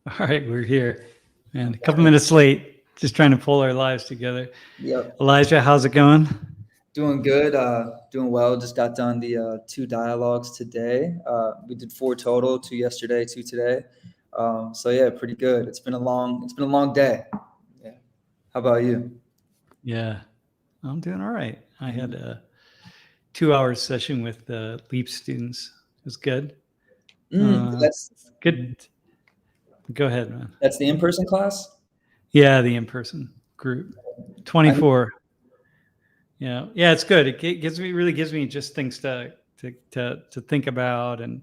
All right, we're here. And a couple minutes late, just trying to pull our lives together. Yep. Elijah, how's it going? Doing good. Doing well. Just got done the two dialogues today. We did four total, two yesterday, two today. So yeah, pretty good. It's been a long day. Yeah. How about you? Yeah, I'm doing all right. I had a 2 hour session with the LEAP students. It was good. Uh, That's good. Go ahead, man. that's the in-person class. Yeah, the in-person group. I need, 24. Yeah, it's good. It really gives me just things to think about, and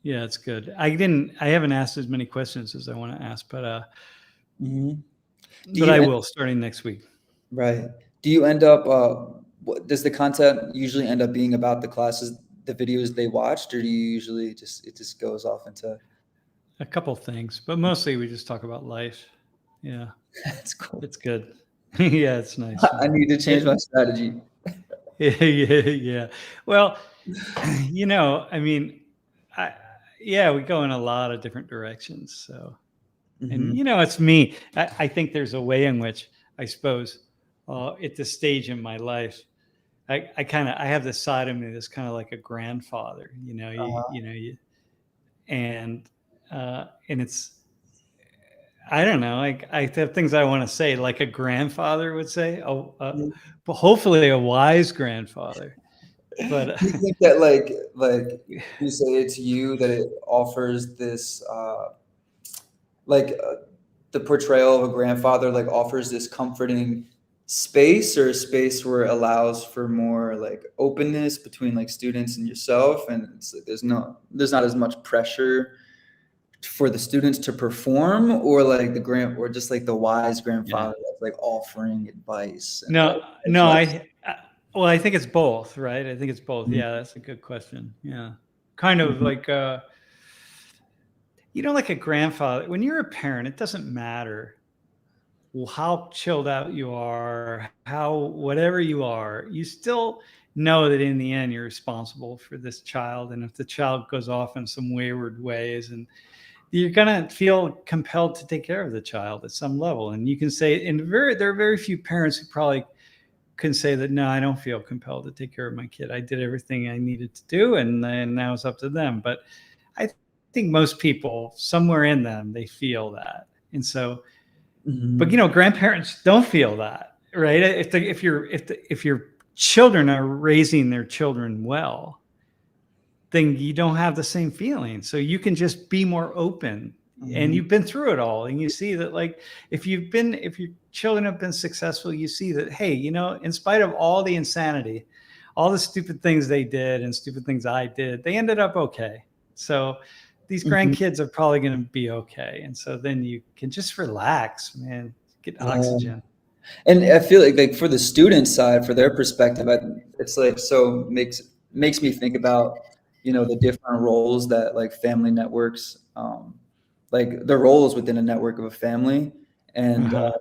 yeah, it's good. I haven't asked as many questions as I want to ask, Mhm. Do but you I end, will starting next week. right? Do you end up? Does the content usually end up being about the classes, the videos they watched, or do you usually just goes off into? A couple things, but mostly we just talk about life. Yeah, That's cool. it's good. Yeah, it's nice, I man. need to change It, my strategy. yeah. Well, I mean, I, yeah, we go in a lot of different directions. So, and Hmm. it's me. I think there's a way in which I suppose at this stage in my life, I have this side of me that's kind of like a grandfather. And and it's I don't know. I have things I want to say, like a grandfather would say. Oh, but hopefully a wise grandfather. But Do you think that like you say it to you that it offers this like the portrayal of a grandfather like offers this comforting space or a space where it allows for more like openness between like students and yourself, and it's like there's not as much pressure for the students to perform, or like or just like the wise yeah, grandfather that's like offering advice and no, like no. like Well, I think it's both, right? I think it's both. Mhm. Yeah, that's a good question. Yeah, kind of Mhm. like like a grandfather. When you're a parent, it doesn't matter how chilled out you are, how whatever you are, you still know that in the end you're responsible for this child. And if the child goes off in some wayward ways, and you're gonna feel compelled to take care of the child at some level. And you can say, there are very few parents who probably can say that no, I don't feel compelled to take care of my kid. I did everything I needed to do, and then now it's up to them. But I think most people, somewhere in them, they feel that. And so, but Mhm. grandparents don't feel that, right? If your children are raising their children well, then you don't have the same feeling. So you can just be more open, and Mhm. you've been through it all, and you see that, like, if your children have been successful, you see that, hey, in spite of all the insanity, all the stupid things they did and stupid things I did, they ended up okay. So these Mhm. grandkids are probably going to be okay. And so then you can just relax, man, get Yeah. oxygen. And I feel like for the student side, for their perspective, it's like so makes me think about the different roles that like family networks, like the roles within a network of a family, and Uh-huh.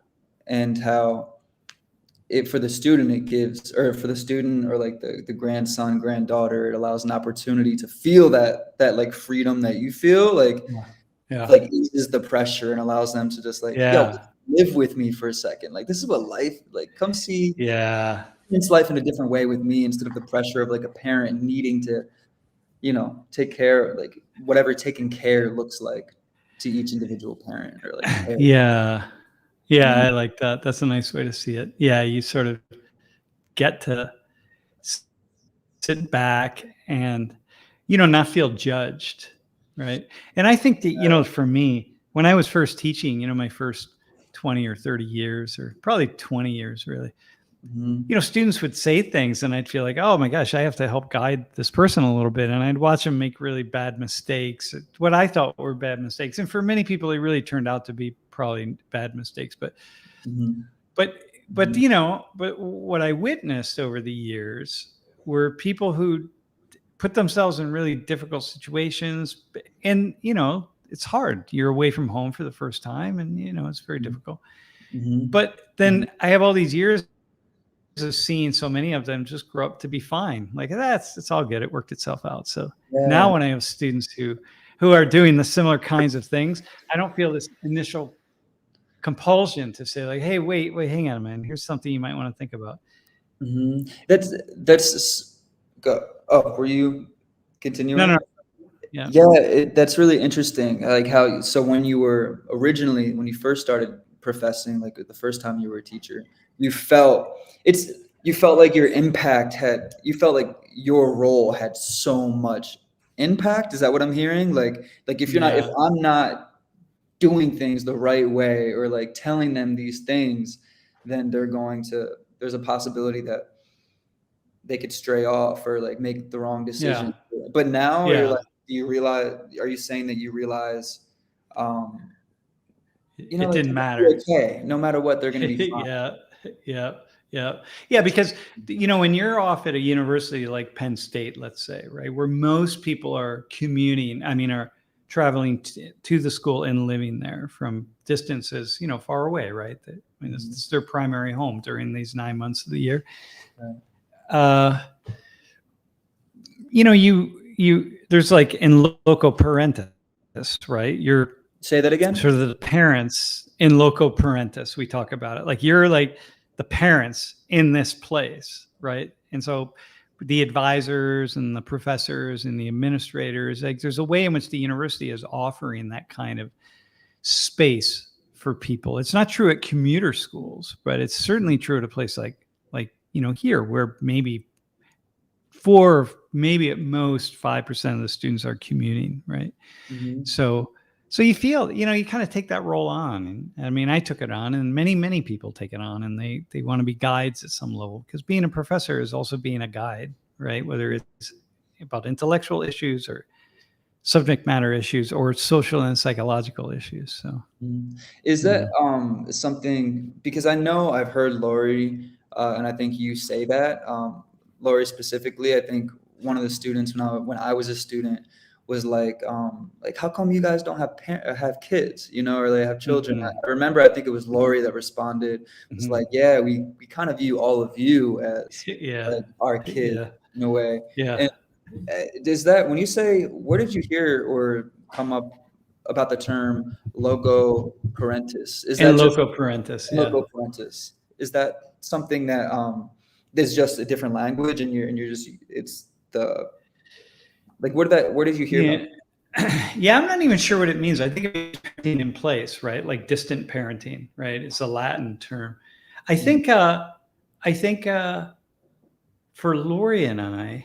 how it for the student it gives, or for the student or like the grandson granddaughter, it allows an opportunity to feel that like freedom that you feel Yeah. Yeah. like eases the pressure and allows them to just like, yo, Yeah. live with me for a second. Like this is what life like. Come see Yeah. it's life in a different way with me instead of the pressure of like a parent needing to, take care like whatever taking care looks like to each individual parent or like parent. Yeah. Yeah, Mhm. I like that. That's a nice way to see it. Yeah, you sort of get to sit back and not feel judged, right? And I think that, for me, when I was first teaching, my first 20 or 30 years, or probably 20 years really, Mhm. students would say things and I'd feel like, oh my gosh, I have to help guide this person a little bit. And I'd watch them make really bad mistakes, what I thought were bad mistakes. And for many people, it really turned out to be probably bad mistakes. Mhm. But but Mhm. but what I witnessed over the years were people who put themselves in really difficult situations. And it's hard, you're away from home for the first time, and it's very difficult. Mhm. But then I have all these years of seeing so many of them just grow up to be fine. Like, it's all good, it worked itself out. So Yeah. now when I have students who who are doing the similar kinds of things, I don't feel this initial compulsion to say like, hey, wait, hang on a minute. Here's something you might want to think about. That's go. Oh, were you continuing? No. Yeah, that's really interesting. Like how, so when you were originally, when you first started professing, like the first time you were a teacher, you felt you felt like your impact had, you felt like your role had so much impact. Is that what I'm hearing? Like if if I'm not doing things the right way or like telling them these things, then there's a possibility that they could stray off or like make the wrong decision. But now you're like, do you realize, are you saying that you realize, It like, didn't matter. okay, no matter what, they're going to be fine. Yeah. Because, when you're off at a university like Penn State, let's say, right, where most people are commuting, are traveling to the school and living there from distances, far away, right? This is their primary home during these 9 months of the year. Right. There's like in loco parentis, right? You're Say that again. sort of the parents in loco parentis. We talk about it like you're like the parents in this place, right? And so the advisors and the professors and the administrators, like there's a way in which the university is offering that kind of space for people. It's not true at commuter schools, but it's certainly true at a place like here, where maybe maybe at most 5% of the students are commuting, right? So you feel, you kind of take that role on. And I took it on, and many people take it on, and they want to be guides at some level, because being a professor is also being a guide, right? Whether it's about intellectual issues or subject matter issues or social and psychological issues. So is that something, because I know I've heard Lori, and I think you say that, Lori specifically, I think one of the students when I was a student was like how come you guys don't have kids, or they have children? I remember, I think it was Lori that responded. It's like, yeah, we kind of view all of you as like our kids in a way. And is that, when you say, where did you hear or come up about the term loco parentis? Is that loco parentis? Loco parentis? Is that something that is just a different language, and you're just, it's the, like, where did you hear that? Yeah, I'm not even sure what it means. I think it's parenting in place, right? Like distant parenting, right? It's a Latin term. I think for Lori and I,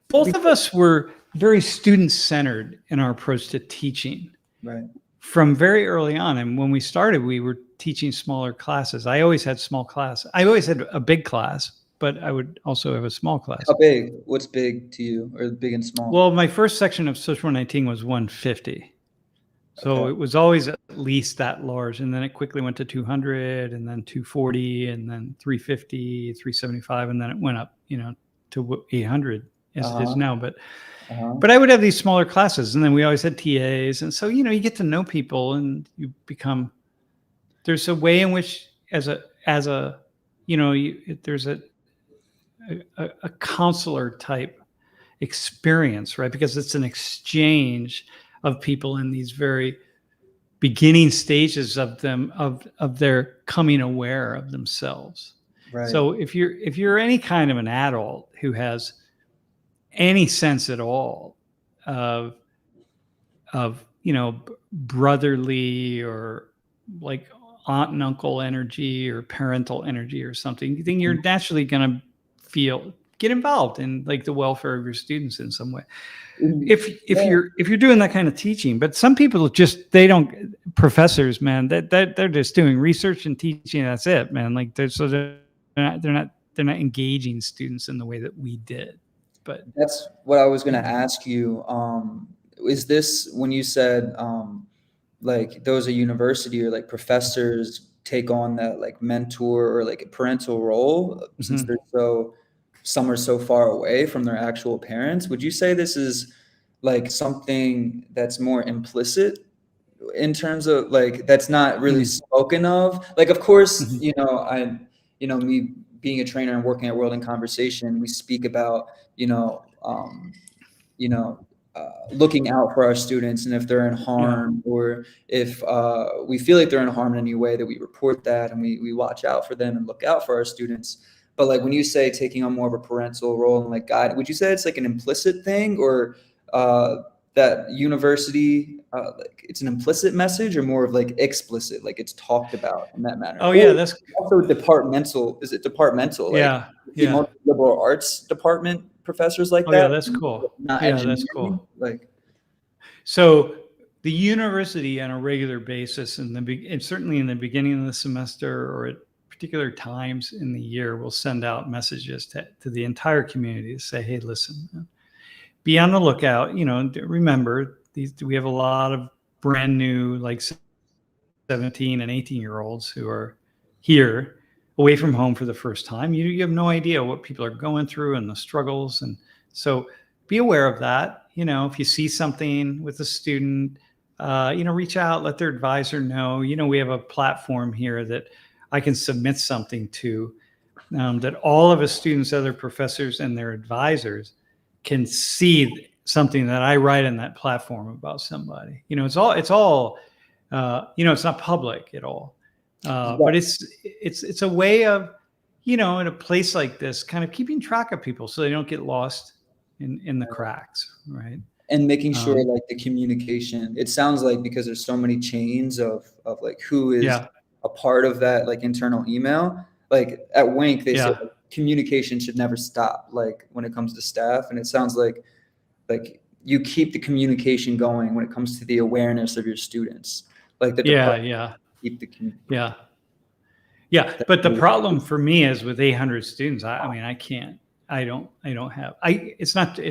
both of us were very student-centered in our approach to teaching. Right. From very early on. And when we started, we were teaching smaller classes. I always had small class. I always had a big class, but I would also have a small class. How big? What's big to you, or big and small? Well, my first section of Social 19 was 150. So it was always at least that large. And then it quickly went to 200, and then 240, and then 350, 375. And then it went up, to 800 as it is now. But I would have these smaller classes, and then we always had TAs. And so, you get to know people, and you become, there's a way in which there's a counselor type experience, right? Because it's an exchange of people in these very beginning stages of their coming aware of themselves. Right. So if you're any kind of an adult who has any sense at all of brotherly or like aunt and uncle energy or parental energy or something, then you're naturally going to get involved in like the welfare of your students in some way. If you're doing that kind of teaching. But some people professors, man, that they're just doing research and teaching. That's it, man. Like they're not engaging students in the way that we did. But that's what I was going to ask you. Is this, when you said like those at university or like professors take on that like mentor or like a parental role, since some are so far away from their actual parents? Would you say this is like something that's more implicit in terms of like, that's not really spoken of? Like, of course, me being a trainer and working at World in Conversation, we speak about, looking out for our students, and if they're in harm, or if we feel like they're in harm in any way, that we report that, and we watch out for them and look out for our students. But like when you say taking on more of a parental role and like guide, would you say it's like an implicit thing, or that university, like it's an implicit message, or more of like explicit, like it's talked about in that manner? Oh Or yeah, that's also departmental. Is it departmental? Like most liberal arts department professors like Oh that? yeah, that's cool. Not Yeah, engineering, that's cool. like. So the university on a regular basis, and certainly in the beginning of the semester or at particular times in the year, will send out messages to the entire community to say, hey, listen, be on the lookout. Remember, we have a lot of brand new, like 17 and 18-year-olds who are here away from home for the first time. You have no idea what people are going through and the struggles. And so be aware of that. If you see something with a student, reach out, let their advisor know. We have a platform here that I can submit something to, that all of the students, other professors, and their advisors can see something that I write in that platform about somebody. It's all it's not public at all, but it's a way of, in a place like this, kind of keeping track of people so they don't get lost in the cracks, right? And making sure like the communication, it sounds like, because there's so many chains of like who is a part of that like internal email, like at Wink, they say like, communication should never stop, like when it comes to staff. And it sounds like you keep the communication going when it comes to the awareness of your students, like the keep the communication. But the problem for me is with 800 students, it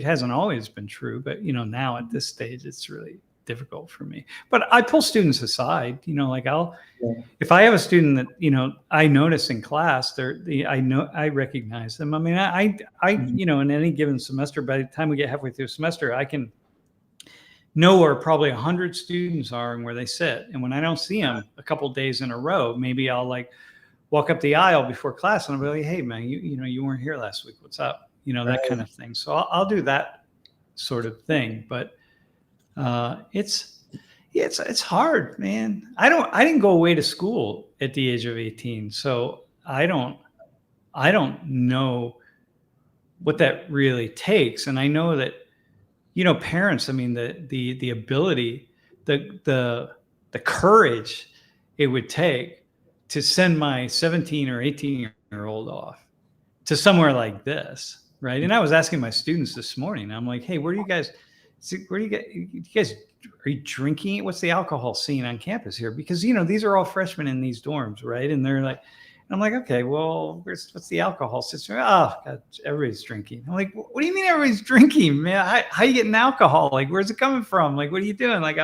hasn't always been true, but now at this stage, it's really difficult for me. But I pull students aside, if I have a student that, I notice in class, I recognize them. I in any given semester, by the time we get halfway through the semester, I can know where probably 100 students are and where they sit. And when I don't see them a couple days in a row, maybe I'll like walk up the aisle before class and I'll be like, hey man, you weren't here last week. What's up? That kind of thing. So I'll do that sort of thing. But it's hard, man. I didn't go away to school at the age of 18. So I don't know what that really takes. And I know that, parents, the ability, the courage it would take to send my 17 or 18-year-old off to somewhere like this, right? And I was asking my students this morning, I'm like, hey, are you guys are you drinking? What's the alcohol scene on campus here? Because, these are all freshmen in these dorms, right? And they're like, I'm like, okay, well, what's the alcohol system? Oh, God, everybody's drinking. I'm like, what do you mean everybody's drinking, man? How are you getting alcohol? Like, where's it coming from? Like, what are you doing? Like,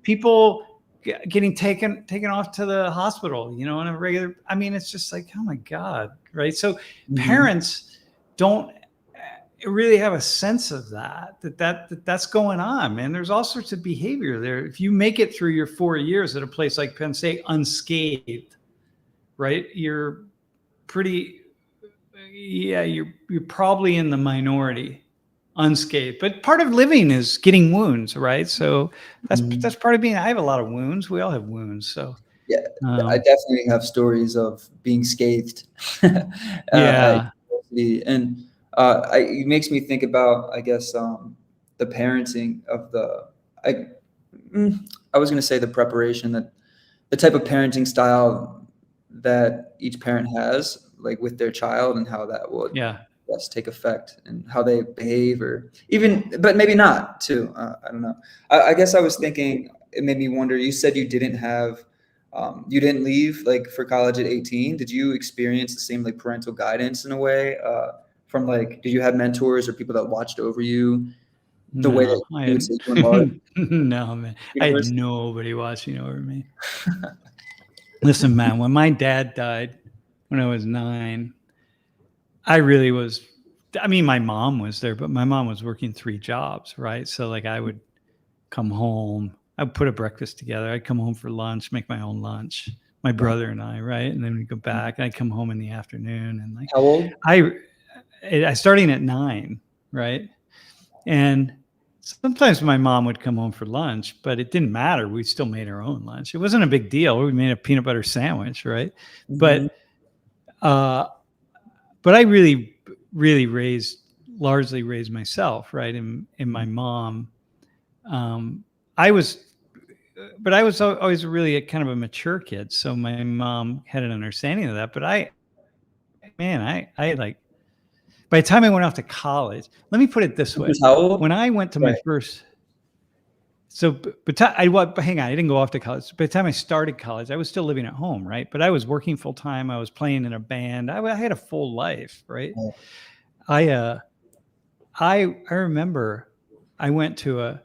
people getting taken off to the hospital, on a regular, it's just like, oh my God. Right. So parents don't really have a sense of that's going on, man. There's all sorts of behavior there. If you make it through your 4 years at a place like Penn State unscathed, right, you're probably in the minority unscathed. But part of living is getting wounds, right? So that's part of being. I have a lot of wounds. We all have wounds. So I definitely have stories of being scathed. And it makes me think about, I guess, the parenting of I was going to say the preparation, that the type of parenting style that each parent has, like with their child, and how that would take effect and how they behave, or even, but maybe not too. I don't know. I guess I was thinking, it made me wonder, you said you didn't leave like for college at 18. Did you experience the same like parental guidance in a way, from like, did you have mentors or people that watched over you the way that you would say you in March? No, man. I had nobody watching over me. Listen, man, when my dad died when I was 9, I really was, my mom was there, but my mom was working 3 jobs, right? So like I would come home, I'd put a breakfast together. I'd come home for lunch, make my own lunch, my brother and I, right? And then we go back, and I come home in the afternoon, and like, How old? I starting at 9, right? And sometimes my mom would come home for lunch, but it didn't matter. We still made our own lunch. It wasn't a big deal. We made a peanut butter sandwich, right? Mhm. But I really largely raised myself, right? And my mom, I was always really a kind of a mature kid. So my mom had an understanding of that. But I like, by the time I went off to college, let me put it this Which way. is how old? When I went to my Right. first, but hang on, I didn't go off to college. By the time I started college, I was still living at home, right? But I was working full time. I was playing in a band. I had a full life, right? Yeah. I remember I went to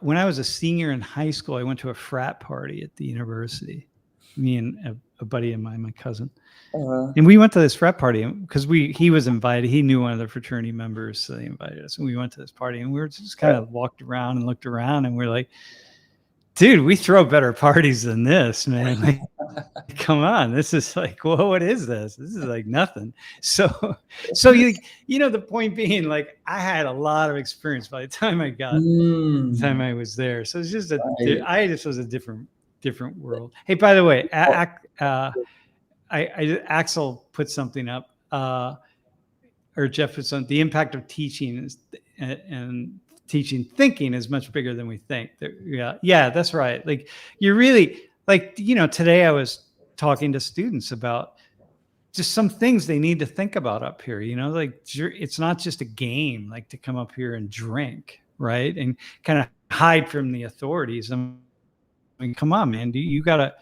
when I was a senior in high school, I went to a frat party at the university. Me and a buddy of mine, my cousin. And we went to this frat party because he was invited. He knew one of the fraternity members, so they invited us. And we went to this party, and we were just kind of walked around and looked around, and we're like, dude, we throw better parties than this, man. Like, come on, this is like, well, what is this? This is like nothing. So the point being, like, I had a lot of experience by the time I was there. So it's just I just was a different world. Hey, by the way, Axel put something up, or Jeff put something. The impact of teaching and teaching thinking is much bigger than we think. Yeah, that's right. Like, you're really, like, today I was talking to students about just some things they need to think about up here. Like, it's not just a game, like, to come up here and drink, right, and kind of hide from the authorities. I mean, come on, man. You gotta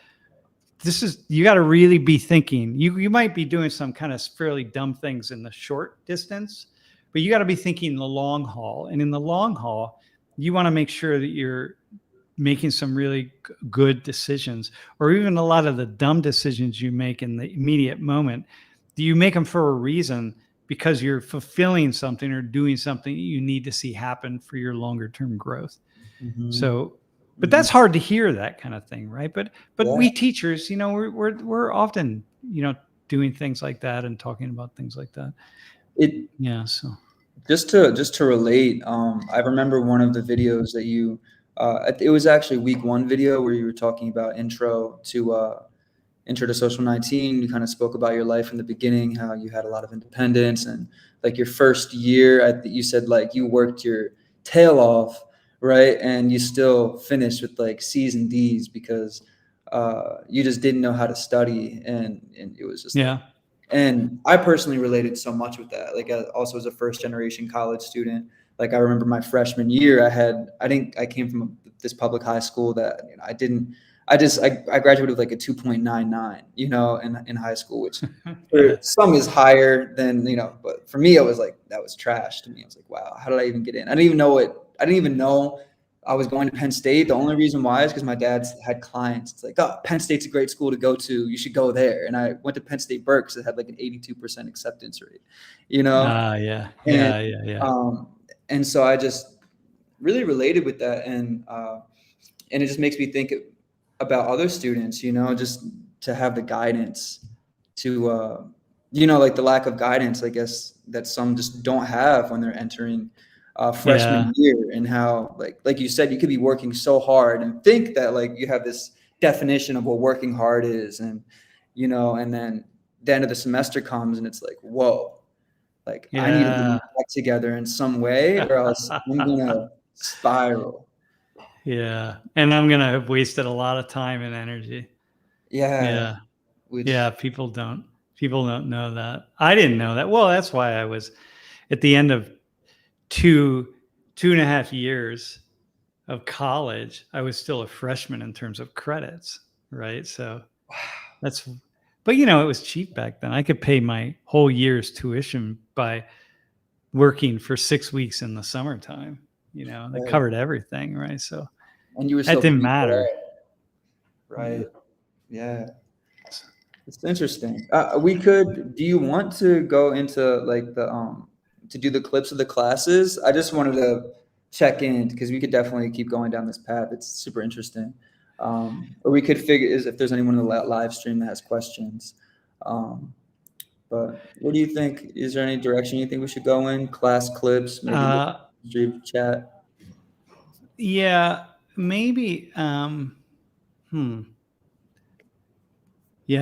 really be thinking. You might be doing some kind of fairly dumb things in the short distance, but you got to be thinking the long haul. And in the long haul, you want to make sure that you're making some really good decisions, or even a lot of the dumb decisions you make in the immediate moment. Do you make them for a reason, because you're fulfilling something or doing something you need to see happen for your longer term growth? Mhm. So, but that's hard to hear, that kind of thing, right? But Yeah. we teachers, we're often, doing things like that and talking about things like that. So just to relate, I remember one of the videos that you, it was actually week 1 video where you were talking about intro to Social 19. You kind of spoke about your life in the beginning, how you had a lot of independence, and like your first year, I think you said, like, you worked your tail off, right? And you still finished with like C's and D's because you just didn't know how to study, and it was just yeah. and I personally related so much with that. Like, also as a first generation college student, like, I remember my freshman year, I came from this public high school that I graduated with like a 2.99, in high school, which for some is higher than, but for me, it was like, that was trash to me. I was like, wow, how did I even get in? I didn't even know I was going to Penn State. The only reason why is because my dad's had clients. It's like, oh, Penn State's a great school to go to. You should go there. And I went to Penn State Berks. It had like an 82% acceptance rate, Yeah. And so I just really related with that. And it just makes me think about other students, just to have the guidance to, like the lack of guidance, I guess, that some just don't have when they're entering freshman year, and how, like you said, you could be working so hard and think that, like, you have this definition of what working hard is, and and then the end of the semester comes and it's like, whoa, like, I need to get back together in some way, or else I'm gonna spiral. Yeah, and I'm gonna have wasted a lot of time and energy. Yeah. People don't know that. I didn't know that. Well, that's why I was at the end of 2.5 years of college, I was still a freshman in terms of credits, right? So but it was cheap back then. I could pay my whole year's tuition by working for 6 weeks in the summertime. That covered everything, right? So, and you were that didn't matter, right? Yeah. It's interesting. Do you want to go into like to do the clips of the classes? I just wanted to check in because we could definitely keep going down this path. It's super interesting. Or we could figure is if there's anyone in the live stream that has questions. But what do you think? Is there any direction you think we should go in? Class clips, maybe stream chat. Yeah, maybe. Yeah,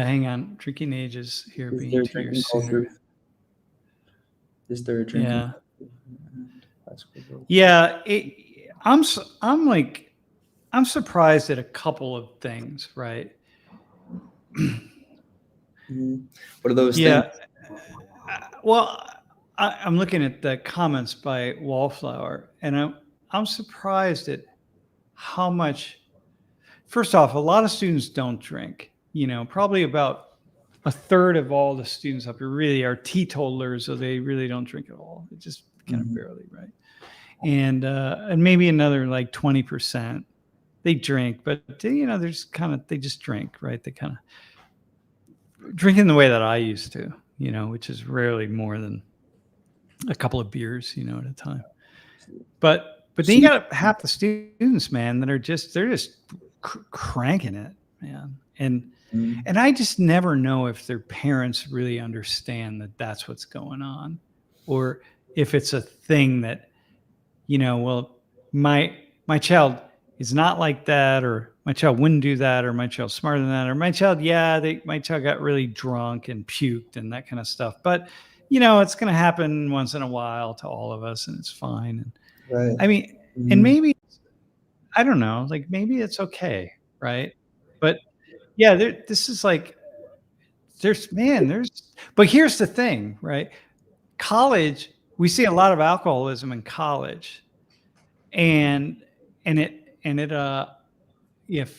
hang on. Drinking age is here Is being there a 2 years drinking sooner. culture? Is there a drinking Yeah. culture? Yeah, I'm surprised at a couple of things, right? What are those Yeah. things? Well, I'm looking at the comments by Wallflower, and I'm surprised at how much. First off, a lot of students don't drink. Probably about a third of all the students up here really are teetotalers, so they really don't drink at all. It just kind of barely, right? And maybe another like 20% they drink, but there's they just drink, right? They kind of drink in the way that I used to, which is rarely more than a couple of beers, at a time. But then you got half the students, man, that are they're just cranking it, man. And I just never know if their parents really understand that that's what's going on, or if it's a thing that, well, my child is not like that, or my child wouldn't do that, or my child's smarter than that, or my child, my child got really drunk and puked and that kind of stuff. But, it's going to happen once in a while to all of us, and it's fine. And Right. I mean, and maybe, I don't know, like maybe it's okay, right? But yeah, this is like, but here's the thing, right? College, we see a lot of alcoholism in college, and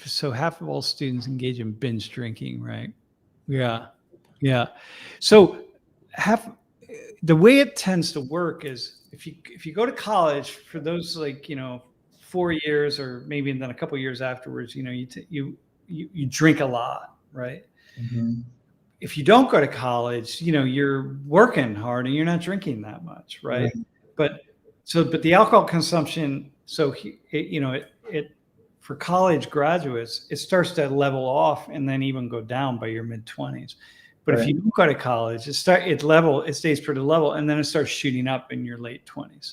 so half of all students engage in binge drinking, right? Yeah. So the way it tends to work is if you go to college for those 4 years, or maybe then a couple of years afterwards, you drink a lot, right? If you don't go to college, you're working hard and you're not drinking that much, right? But the alcohol consumption, for college graduates, it starts to level off and then even go down by your mid-20s. But if you don't go to college, it stays pretty level, and then it starts shooting up in your late 20s.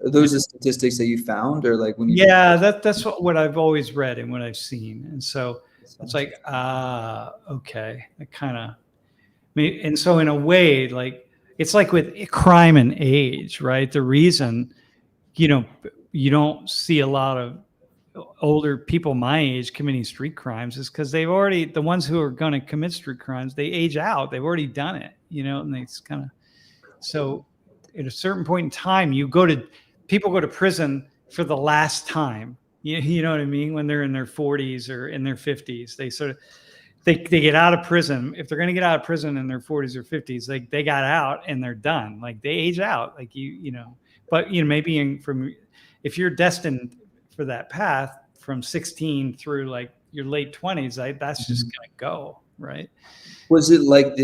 Are those the statistics that you found, or like when you? Yeah, that's what I've always read and what I've seen, and so it's like, okay, I kind of, and so in a way, like it's like with crime and age, right? The reason, you don't see a lot of older people my age committing street crimes is because the ones who are going to commit street crimes, they age out. They've already done it, and it's kind of, so at a certain point in time, people go to prison for the last time. You know what I mean? When they're in their 40s or in their 50s, they get out of prison. If they're going to get out of prison in their 40s or 50s, like they got out and they're done. Like they age out, like but maybe if you're destined for that path from 16 through like your late 20s, that's just going to go, right? Was it like,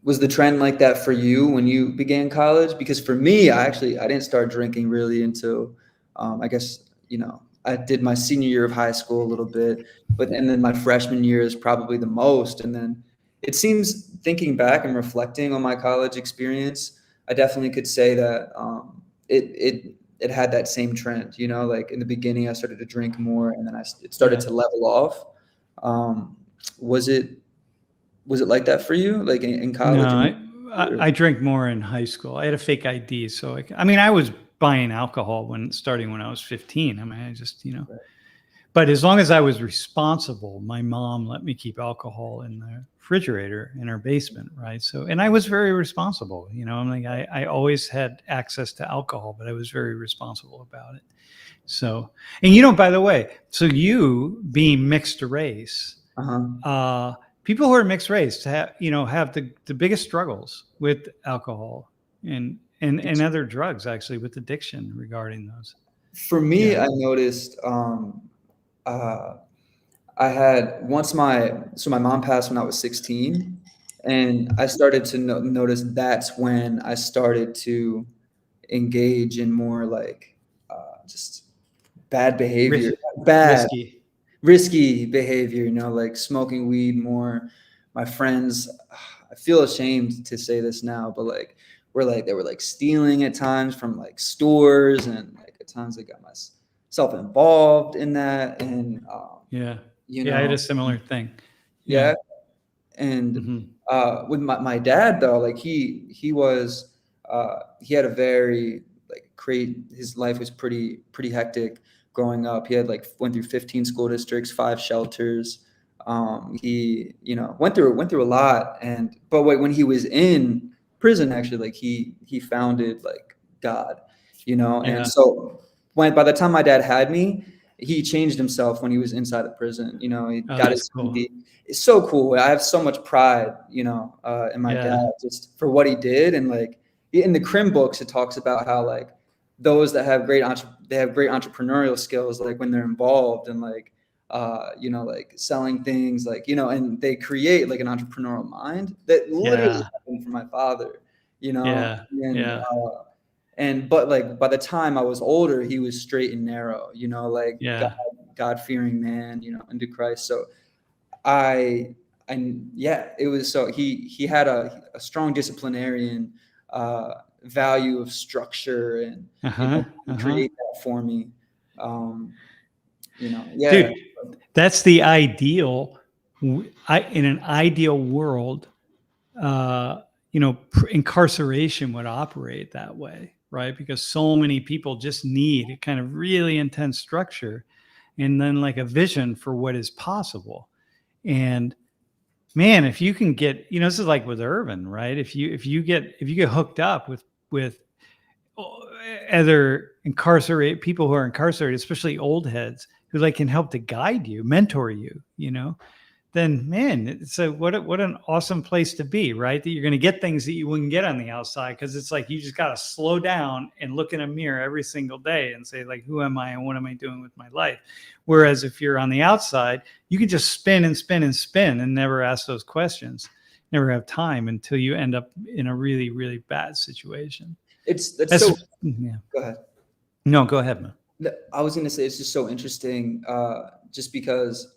was the trend like that for you when you began college? Because for me, I didn't start drinking really until, I guess, I did my senior year of high school a little bit, and then my freshman year is probably the most. And then it seems, thinking back and reflecting on my college experience, I definitely could say that it had that same trend, like in the beginning, I started to drink more, and then it started to level off. Was it like that for you, like in college? No, I drank more in high school. I had a fake ID, so I was buying alcohol starting when I was 15. I just, but as long as I was responsible, my mom let me keep alcohol in the refrigerator in our basement, right? So, and I was very responsible, I always had access to alcohol, but I was very responsible about it. So, and by the way, so you being mixed race, people who are mixed race have the biggest struggles with alcohol and other drugs, actually, with addiction regarding those. For me, I noticed I had my mom passed when I was 16, and I started to notice that's when I started to engage in more like just bad behavior, Risky. risky behavior, you know, like smoking weed more. My friends, I feel ashamed to say this now, but like they were like stealing at times from like stores, and like at times I got myself involved in that. And Yeah. you Yeah, I had know, a similar thing. yeah. Yeah. And Hmm. with my dad though, like he was he had a very like his life was pretty hectic growing up. He had like went through 15 school districts, 5 shelters. He, you know, went through a lot. And but when he was in prison, actually, like he founded like God, you know. And Yeah. so by the time my dad had me, he changed himself when he was inside the prison. You know, he Oh, got that's his cool. it's so cool. I have so much pride, you know, in my Yeah. dad just for what he did. And like in the Crim books, it talks about how like those that have they have great entrepreneurial skills, like when they're involved in like you know, like selling things, like, you know, and they create like an entrepreneurial mind that literally Yeah. happened for my father, you know. Yeah. And Yeah. but like by the time I was older, he was straight and narrow, you know, like Yeah. God-fearing man, you know, into Christ. So I and yeah, it was so he had a strong disciplinarian value of structure, and you know, Uh-huh. he Uh-huh. create that for me. Um, you know, yeah, Dude, that's the ideal. In an ideal world, you know, incarceration would operate that way, right? Because so many people just need a kind of really intense structure and then like a vision for what is possible. And man, if you can get, you know, this is like with Irvin, right? If you get hooked up with other incarcerate people who are incarcerated, especially old heads who like can help to guide you, mentor you, you know, then man, it's what an awesome place to be, right? That you're going to get things that you wouldn't get on the outside, because it's like you just got to slow down and look in a mirror every single day and say like, who am I and what am I doing with my life? Whereas if you're on the outside, you can just spin and spin and spin and never ask those questions, never have time until you end up in a really, really bad situation. that's That's so. yeah. Go ahead. No, go ahead, man. I was going to say it's just so interesting, just because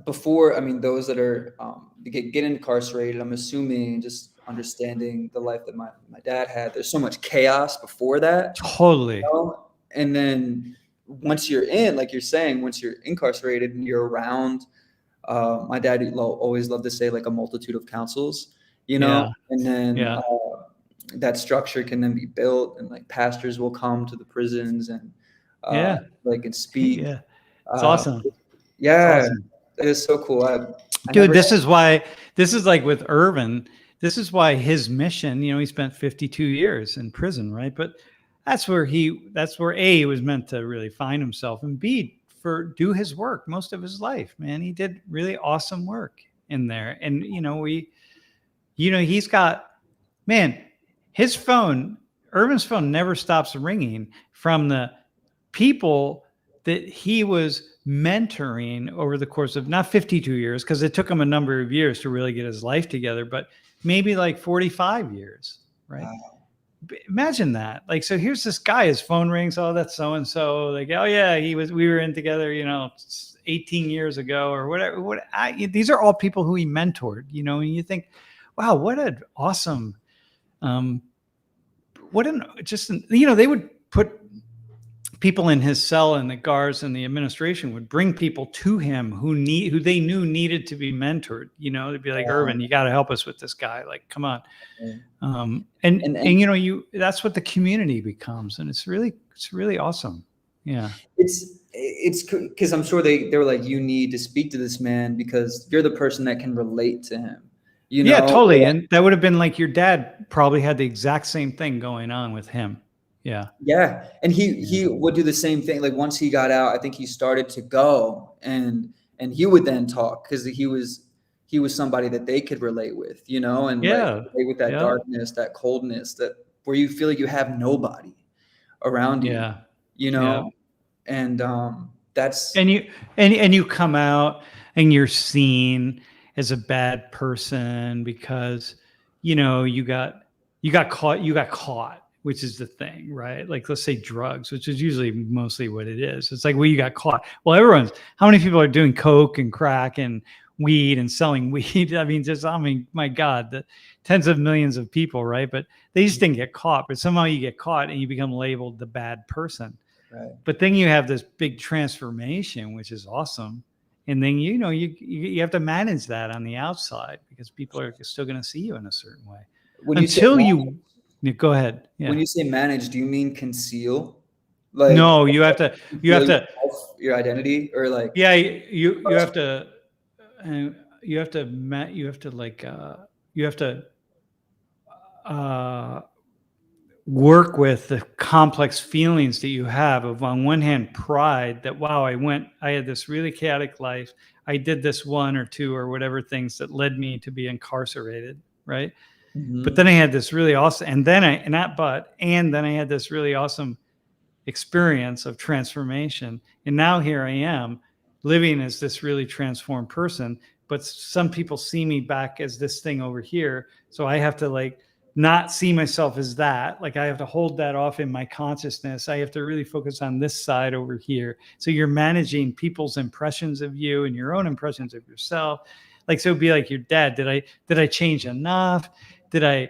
before, I mean, those that are get incarcerated, I'm assuming, just understanding the life that my dad had, there's so much chaos before that, you Totally. know? And then once you're in, like you're saying, once you're incarcerated and you're around, my dad always loved to say like a multitude of councils, you know. Yeah. And then Yeah. that structure can then be built, and like pastors will come to the prisons and Yeah. like and speak. Yeah. It's uh, awesome. It's yeah, awesome. that is so cool. I Dude, never. this is why, this is like with Irvin, this is why his mission, you know, he spent 52 years in prison, right? But that's where A, he was meant to really find himself, and B, for do his work most of his life, man. He did really awesome work in there. And, he's got, man, his phone, Irvin's phone never stops ringing from the people that he was mentoring over the course of not 52 years, because it took him a number of years to really get his life together, but maybe like 45 years, right? Imagine that. Like, so here's this guy, his phone rings, oh, that's so and so. Like, oh yeah, we were in together, 18 years ago or whatever. These are all people who he mentored, and you think, wow, what an awesome, they would put people in his cell, and the guards and the administration would bring people to him who they knew needed to be mentored. They'd be like, Irvin, you got to help us with this guy. Like, come on. And that's what the community becomes. And it's really awesome. Yeah. It's because I'm sure they were like, you need to speak to this man because you're the person that can relate to him. Yeah, totally. And that would have been like your dad probably had the exact same thing going on with him. Yeah. Yeah. And he would do the same thing. Like once he got out, I think he started to go and he would then talk because he was somebody that they could relate with, and like relate with that darkness, that coldness, that where you feel like you have nobody around you, and that's and you come out and you're seen as a bad person because you got caught which is the thing, right? Like, let's say drugs, which is usually mostly what it is. It's like, well, you got caught. Well, how many people are doing coke and crack and weed and selling weed? I mean, my God, the tens of millions of people, right? But they just didn't get caught. But somehow you get caught and you become labeled the bad person. Right. But then you have this big transformation, which is awesome. And then, you have to manage that on the outside because people are still going to see you in a certain way. Go ahead. Yeah. When you say manage, do you mean conceal? No, you have to your identity, or like, yeah, you have to work with the complex feelings that you have of, on one hand, pride that, wow, I had this really chaotic life. I did this one or two or whatever things that led me to be incarcerated. Right. mm-hmm. But then I had this really awesome, and then I had this really awesome experience of transformation. And now here I am living as this really transformed person, but some people see me back as this thing over here. So I have to like not see myself as that. Like I have to hold that off in my consciousness. I have to really focus on this side over here. So you're managing people's impressions of you and your own impressions of yourself. Like, so it'd be like your dad. Did I change enough? Did I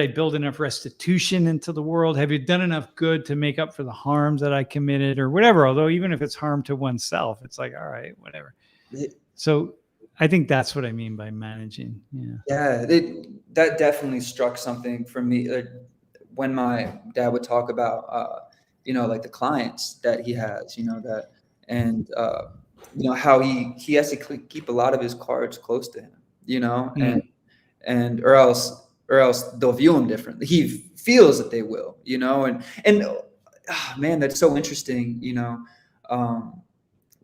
build enough restitution into the world? Have you done enough good to make up for the harms that I committed or whatever? Although even if it's harm to oneself, it's like, all right, whatever. So I think that's what I mean by managing. Yeah, that definitely struck something for me. When my dad would talk about, like the clients that he has, and how he has to keep a lot of his cards close to him, and or else they'll view him differently. He feels that they will, and man, that's so interesting,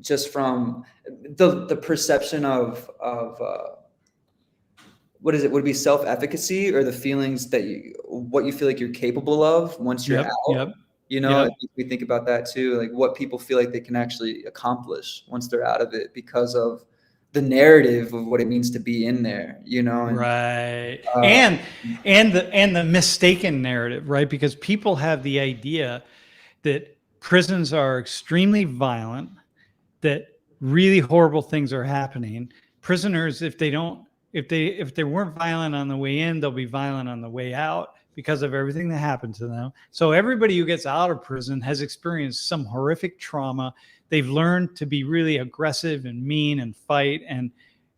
just from the perception of what is it? Would it be self-efficacy or the feelings that what you feel like you're capable of once you're out? I think we think about that too, like what people feel like they can actually accomplish once they're out of it because of the narrative of what it means to be in there, and, right. And the mistaken narrative, right? Because people have the idea that prisons are extremely violent, that really horrible things are happening. Prisoners, if they weren't violent on the way in, they'll be violent on the way out because of everything that happened to them. So everybody who gets out of prison has experienced some horrific trauma. They've learned to be really aggressive and mean and fight. And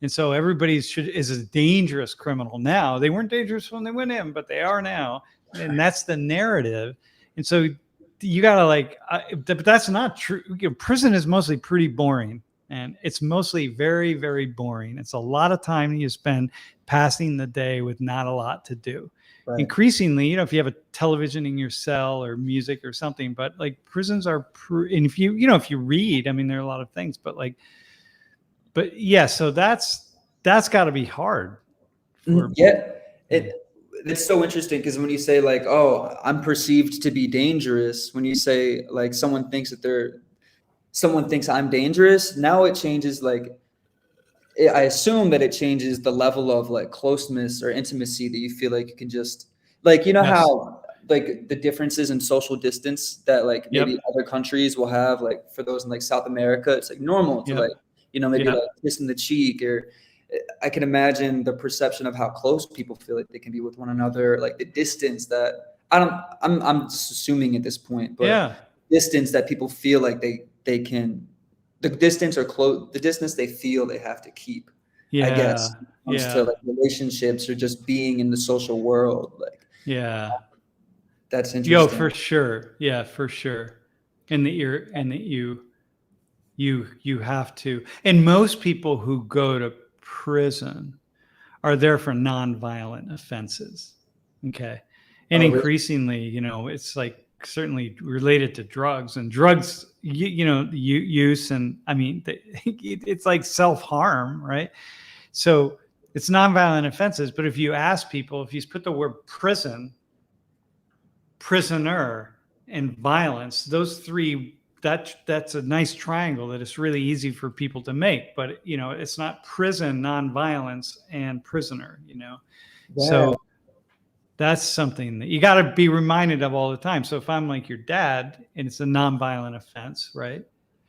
so everybody is a dangerous criminal now. They weren't dangerous when they went in, but they are now. And that's the narrative. And so you got to but that's not true. Prison is mostly pretty boring. And it's mostly very, very boring. It's a lot of time you spend passing the day with not a lot to do. Right. Increasingly, if you have a television in your cell or music or something, but like prisons are, and if you read, I mean, there are a lot of things, but yeah, so that's got to be hard. It's so interesting because when you say like, oh, I'm perceived to be dangerous, when you say like someone thinks I'm dangerous, now it changes. Like, I assume that it changes the level of like closeness or intimacy that you feel like you can just like, yes. How like the differences in social distance that like maybe other countries will have, like for those in like South America, it's like normal to like, maybe like kiss in the cheek, or I can imagine the perception of how close people feel like they can be with one another, like the distance that I'm just assuming at this point, but distance that people feel like they can, the distance the distance they feel they have to keep, I guess, when it comes to like relationships or just being in the social world. Like, that's interesting. For sure. Yeah, for sure. And that you have to, and most people who go to prison are there for nonviolent offenses. Okay. And increasingly, it's like certainly related to drugs use. And I mean, it's like self-harm, right? So it's nonviolent offenses. But if you ask people, if you put the word prison, prisoner, and violence, those three, that's a nice triangle that it's really easy for people to make. But, it's not prison, nonviolence, and prisoner, So That's something that you got to be reminded of all the time. So if I'm like your dad and it's a nonviolent offense, right?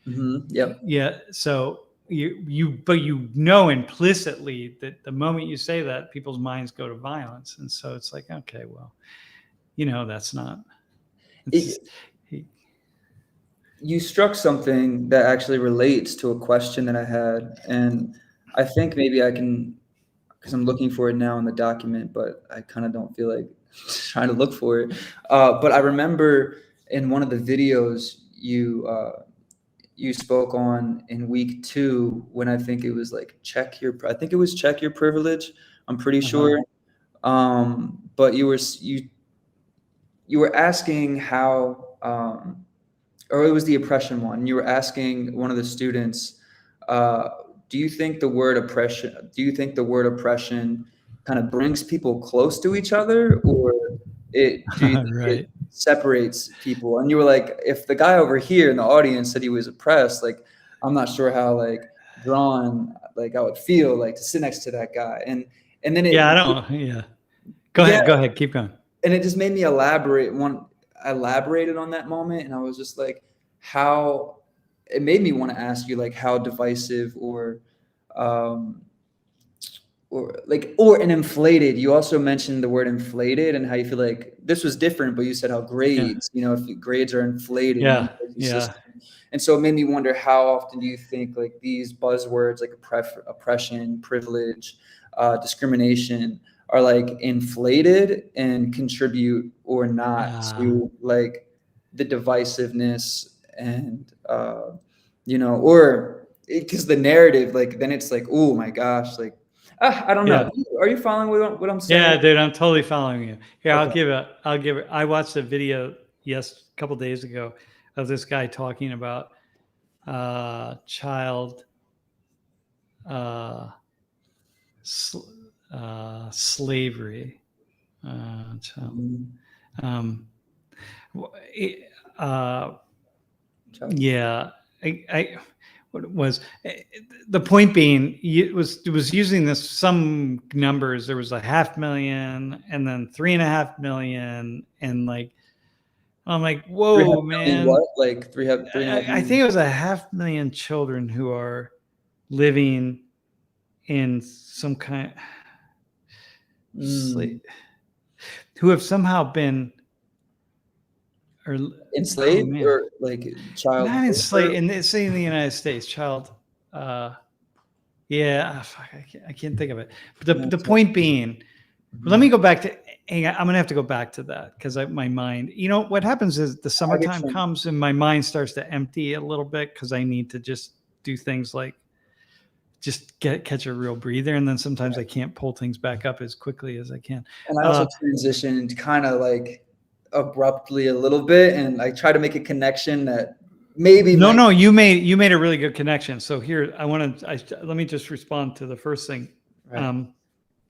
Yep. Yeah. So but you know implicitly that the moment you say that, people's minds go to violence, and so it's like, okay, well, that's not. You struck something that actually relates to a question that I had, and I think maybe I can, because I'm looking for it now in the document, but I kind of don't feel like trying to look for it. But I remember in one of the videos you spoke on in week 2, when I think it was like check your privilege. I'm pretty sure. But you were asking how, or it was the oppression one. You were asking one of the students, do you think the word oppression kind of brings people close to each other, or do you think Right. it separates people? And you were like, if the guy over here in the audience said he was oppressed, like, I'm not sure how like drawn like I would feel like to sit next to that guy. And then I don't. Yeah. Go ahead. Keep going. And it just made me elaborated on that moment, and I was just like, how it made me want to ask you like how divisive or an inflated. You also mentioned the word inflated and how you feel like this was different, but you said how grades, if grades are inflated in the system. And so it made me wonder, how often do you think like these buzzwords like oppression, privilege, discrimination are like inflated and contribute or not to like the divisiveness and or because the narrative, like then it's like, oh my gosh, like I don't know. Are you following what I'm saying? Yeah, dude, I'm totally following you. Here, Okay. I'll give it. I watched a video a couple days ago of this guy talking about child slavery. Yeah, what it was, the point being, it was using some numbers. There was 500,000 and then 3.5 million, and like I'm like, whoa, man! What, like 3.5 I think it was 500,000 children who are living in some kind who have somehow been enslaved or like child not enslaved, and it's in the United States, child. I can't think of it. But the point being, let me go back to. I'm gonna have to go back to that because my mind. What happens is the summertime comes and my mind starts to empty a little bit because I need to just do things like just catch a real breather, and then sometimes I can't pull things back up as quickly as I can. And I also transitioned kind of like abruptly a little bit, and I try to make a connection that maybe you made a really good connection. So here let me just respond to the first thing. Right.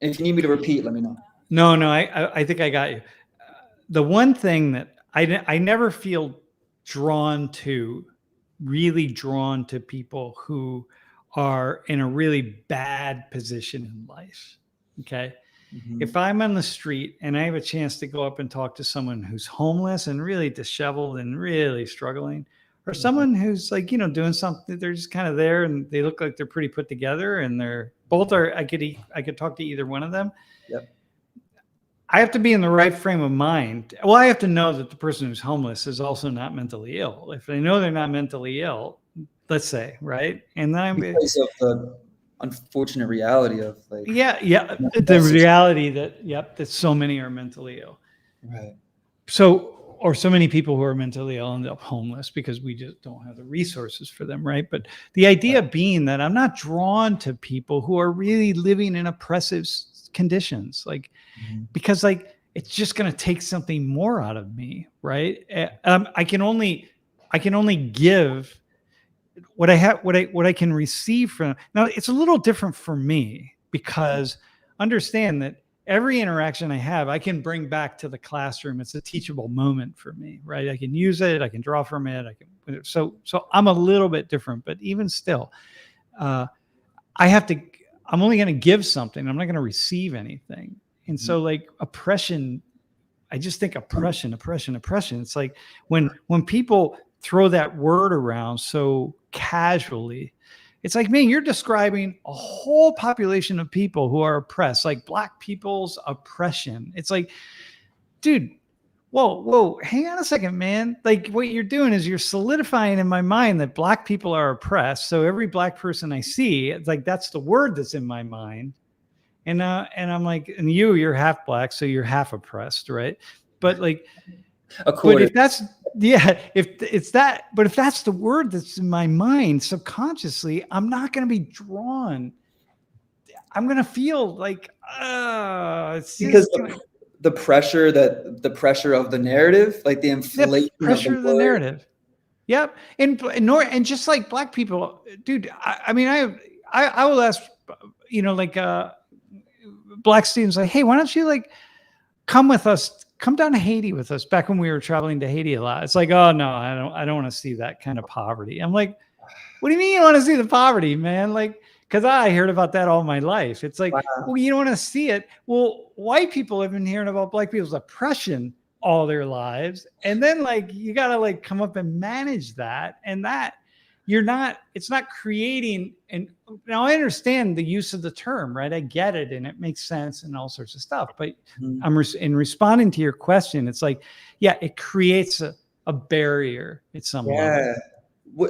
If you need me to repeat, let me know. No, I think I got you. The one thing that I never feel really drawn to people who are in a really bad position in life. Okay. If I'm on the street and I have a chance to go up and talk to someone who's homeless and really disheveled and really struggling, or someone who's like, doing something, they're just kind of there and they look like they're pretty put together, and I could talk to either one of them. Yep. I have to be in the right frame of mind. Well, I have to know that the person who's homeless is also not mentally ill. If they know they're not mentally ill, let's say, right? And then because of the unfortunate reality of like the reality that so many are mentally ill, right? Or so many people who are mentally ill end up homeless because we just don't have the resources for them, right? But the idea being that I'm not drawn to people who are really living in oppressive conditions, like because like it's just going to take something more out of me, right? I can only give what I have, what I can receive from. Now it's a little different for me because understand that every interaction I have, I can bring back to the classroom. It's a teachable moment for me, right? I can use it. I can draw from it. So I'm a little bit different, but even still, I'm only going to give something. I'm not going to receive anything. And so like oppression I just think oppression. It's like when people throw that word around so casually, it's like, man, you're describing a whole population of people who are oppressed, like Black people's oppression. It's like, dude, whoa, hang on a second, man. Like what you're doing is you're solidifying in my mind that Black people are oppressed. So every Black person I see, it's like, that's the word that's in my mind. And I'm like, and you're half Black, so you're half oppressed, right? But like, but if that's, if it's that, but if that's the word that's in my mind subconsciously, I'm not going to be drawn. I'm going to feel like, it's because just the pressure of the narrative, like the inflation pressure of the narrative. Yep. And just like Black people, dude, I mean, I will ask, like, Black students, like, hey, why don't you like come with us, come down to Haiti with us, back when we were traveling to Haiti a lot. It's like, oh no, I don't want to see that kind of poverty. I'm like, what do you mean you want to see the poverty, man? Like, because I heard about that all my life. It's like, well, you don't want to see it. Well, white people have been hearing about Black people's oppression all their lives. And then like, you got to like come up and manage that. And that it's not creating. And now I understand the use of the term, right? I get it. And it makes sense and all sorts of stuff. But in responding to your question, it's like, yeah, it creates a barrier at some level.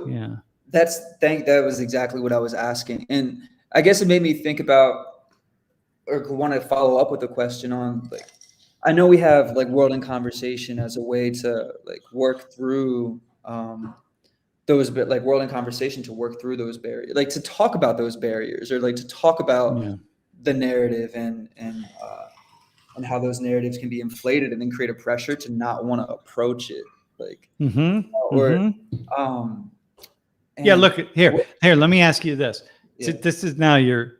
Yeah. That was exactly what I was asking. And I guess it made me think about, or want to follow up with a question on, like, I know we have like World in Conversation as a way to like work through those, but like World in Conversation to work through those barriers, like to talk about those barriers, or like to talk about the narrative and how those narratives can be inflated and then create a pressure to not want to approach it. Like, look here, let me ask you this. So this is now you're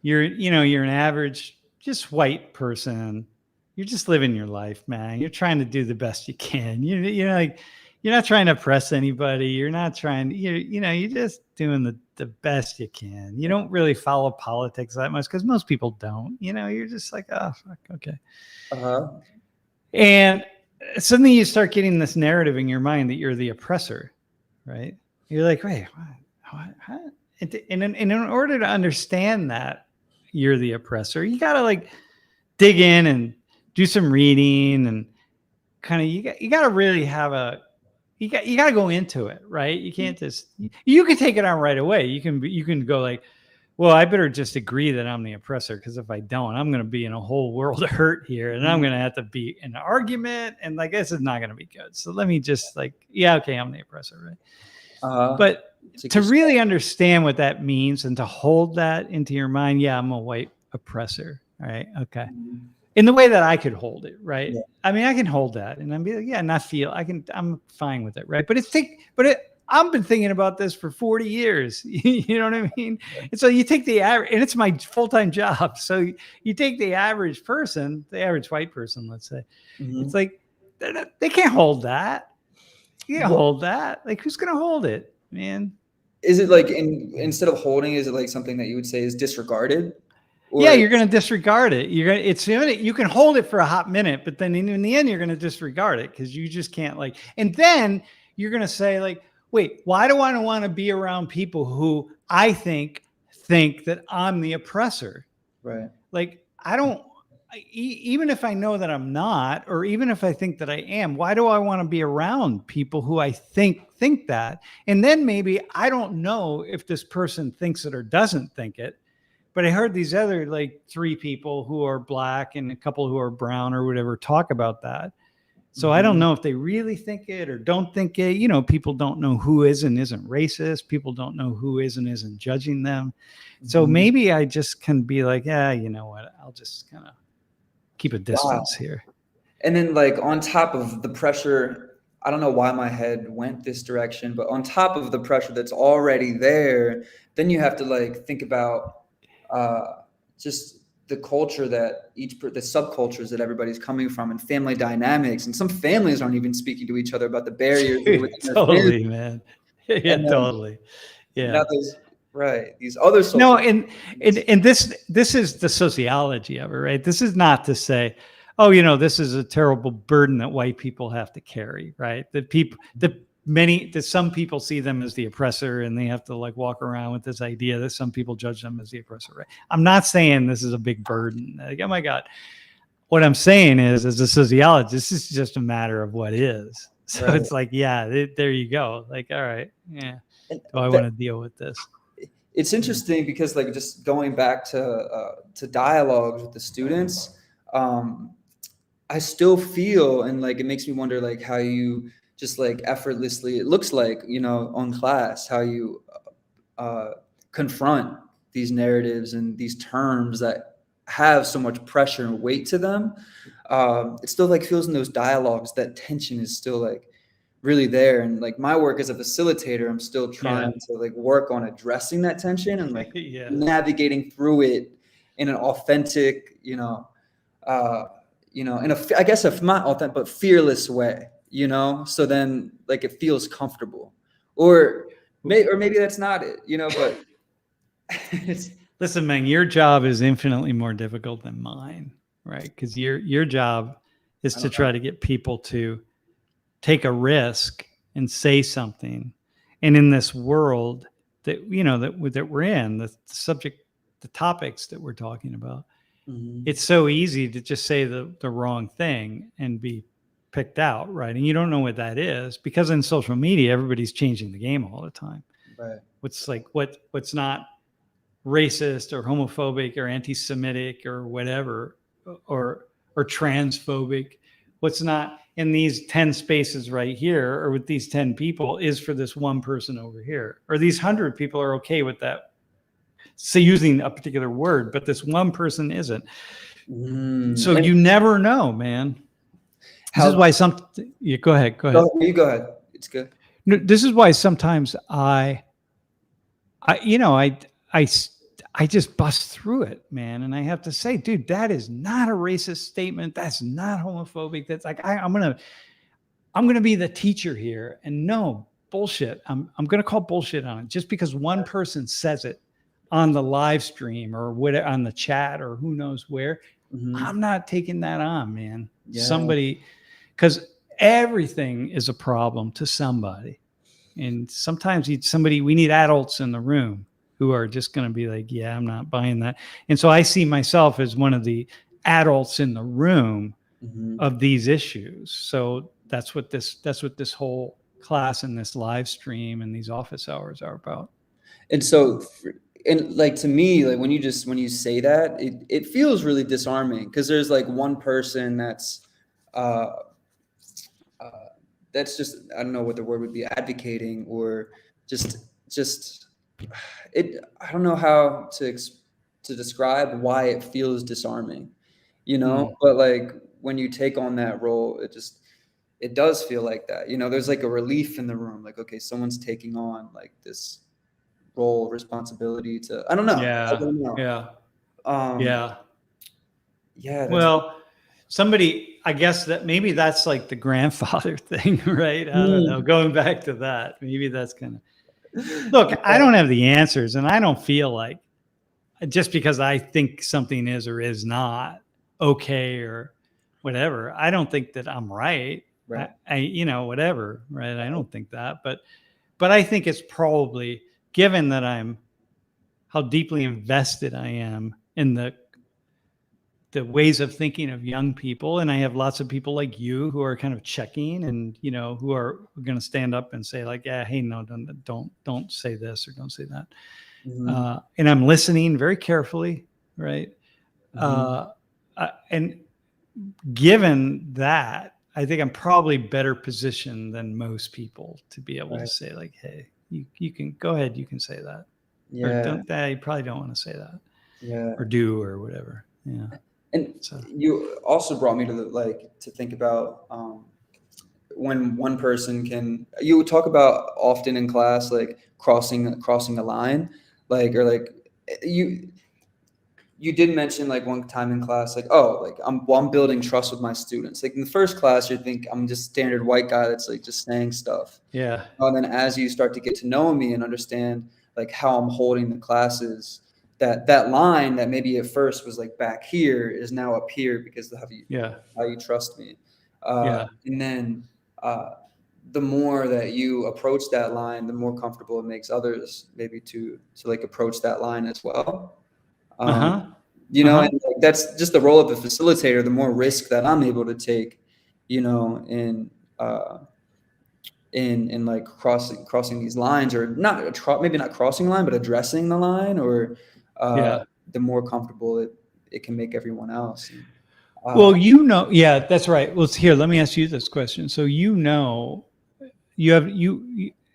an average, just white person. You're just living your life, man. You're trying to do the best you can. You're like, you're not trying to oppress anybody. You're not trying, you're just doing the best you can. You don't really follow politics that much because most people don't, you're just like, oh, fuck, okay. And suddenly you start getting this narrative in your mind that you're the oppressor, right? You're like, wait, what? And in order to understand that you're the oppressor, you got to like dig in and do some reading and kind of, you got to really have you got to go into it, right? You can't just, you can take it on right away. You can go like, well, I better just agree that I'm the oppressor, because if I don't, I'm going to be in a whole world of hurt here, and I'm going to have to be in an argument, and like, this is not going to be good. So let me just like, yeah, okay, I'm the oppressor, right? But to really understand what that means and to hold that into your mind, yeah, I'm a white oppressor, right? Okay. In the way that I could hold it, right? Yeah. I mean, I can hold that, and I'm be like, yeah, I'm fine with it, right? But I've been thinking about this for 40 years. You know what I mean? And so you take the average, and it's my full-time job. So you take the average person, the average white person, let's say, it's like, they can't hold that. You can't hold that. Like, who's going to hold it, man? Is it like, instead of holding, is it like something that you would say is disregarded? Yeah, you're going to disregard it. You can hold it for a hot minute, but then in the end, you're going to disregard it because you just can't like, and then you're going to say like, wait, why do I want to be around people who I think that I'm the oppressor? Right. Like, even if I know that I'm not, or even if I think that I am, why do I want to be around people who I think that? And then maybe I don't know if this person thinks it or doesn't think it. But I heard these other like 3 people who are Black and a couple who are brown or whatever talk about that. So I don't know if they really think it or don't think it. People don't know who is and isn't racist. People don't know who is and isn't judging them. So maybe I just can be like, yeah, you know what? I'll just kind of keep a distance here. And then like on top of the pressure, I don't know why my head went this direction, but on top of the pressure that's already there, then you have to like think about just the culture that the subcultures that everybody's coming from, and family dynamics, and some families aren't even speaking to each other about the barriers. Totally, man. Yeah, totally. Yeah. Now these other social and this is the sociology of it, right? This is not to say, oh, you know, this is a terrible burden that white people have to carry, right? That some people see them as the oppressor, and they have to like walk around with this idea that some people judge them as the oppressor, right? I'm not saying this is a big burden. Like, oh my God. What I'm saying is, as a sociologist, this is just a matter of what is. So Right. it's like, yeah, there you go. Like, all right, yeah. And Do I want to deal with this? it's interesting because like just going back to dialogues with the students, I still feel, and like it makes me wonder like how you just like effortlessly, it looks like, you know, on class, how you confront these narratives and these terms that have so much pressure and weight to them. It still like feels in those dialogues that tension is still like really there. And like my work as a facilitator, I'm still trying to like work on addressing that tension and like Yeah. navigating through it in an authentic, in I guess if not authentic, but fearless way, you know? So then like it feels comfortable, or maybe that's not it, you know, but it's, Listen, man, your job is infinitely more difficult than mine, right? Because your job is I to don't know. try to get people to take a risk and say something. And in this world that that we're in, the subject, the topics that we're talking about, Mhm. it's so easy to just say the wrong thing and be picked out, right? And you don't know what that is, because in social media, everybody's changing the game all the time. Right. What's not racist or homophobic or anti-Semitic or whatever, or transphobic, what's not in these 10 spaces right here or with these 10 people is for this one person over here, or these 100 people are okay with that, say, using a particular word, but this one person isn't. So And you never know, man. This is how, why you go ahead. you go ahead. It's good. No, this is why sometimes I, you know, I just bust through it, man. And I have to say, dude, that is not a racist statement. That's not homophobic. That's like, I'm going to be the teacher here. And no bullshit. I'm going to call bullshit on it just because one person says it on the live stream or whatever, on the chat or who knows where. Mhm. I'm not taking that on, man. Yeah. Somebody, because everything is a problem to somebody. And sometimes we need adults in the room who are just going to be like, yeah, I'm not buying that. And so I see myself as one of the adults in the room Mhm. of these issues. So that's what this whole class and this live stream and these office hours are about. And so, and like to me, like when you say that, it feels really disarming because there's like one person uh, uh, that's just, I don't know what the word would be, advocating or just it. I don't know how to describe why it feels disarming, you know. But like when you take on that role, it does feel like that. You know, there's like a relief in the room. Like, okay, someone's taking on like this role, responsibility to, I don't know. I Yeah. don't know. Yeah. Um, Yeah. yeah, that's, Well, I guess that maybe that's like the grandfather thing, right? I don't know. Mm. Going back to that, maybe that's kind of, look, I don't have the answers, and I don't feel like just because I think something is or is not okay or whatever, I don't think that I'm right. Right. Whatever, right? I don't think that, but I think it's probably, given that I'm how deeply invested I am in the ways of thinking of young people, and I have lots of people like you who are kind of checking and who are going to stand up and say like, yeah, hey, no, don't say this or don't say that. Mhm. And I'm listening very carefully, right? Mhm. And given that, I think I'm probably better positioned than most people to be able to Right. say like, hey, you can go ahead, you can say that, or Yeah. you probably don't want to say that Yeah. or do or whatever. Yeah. And So you also brought me to to think about when one person can, you would talk about often in class, like crossing a line, like, or like you did mention like one time in class, like, oh, like I'm building trust with my students. Like in the first class, you think I'm just standard white guy that's like just saying stuff. yeah. And then as you start to get to know me and understand like how I'm holding the classes, that line that maybe at first was like back here is now up here because of how you trust me. And then the more that you approach that line, the more comfortable it makes others maybe to like approach that line as well. You know, and like, that's just the role of the facilitator. The more risk that I'm able to take, you know, in like crossing these lines, or maybe not crossing the line, but addressing the line, or the more comfortable it can make everyone else. Well, you know, yeah, that's right. Well, here, let me ask you this question. So, you know,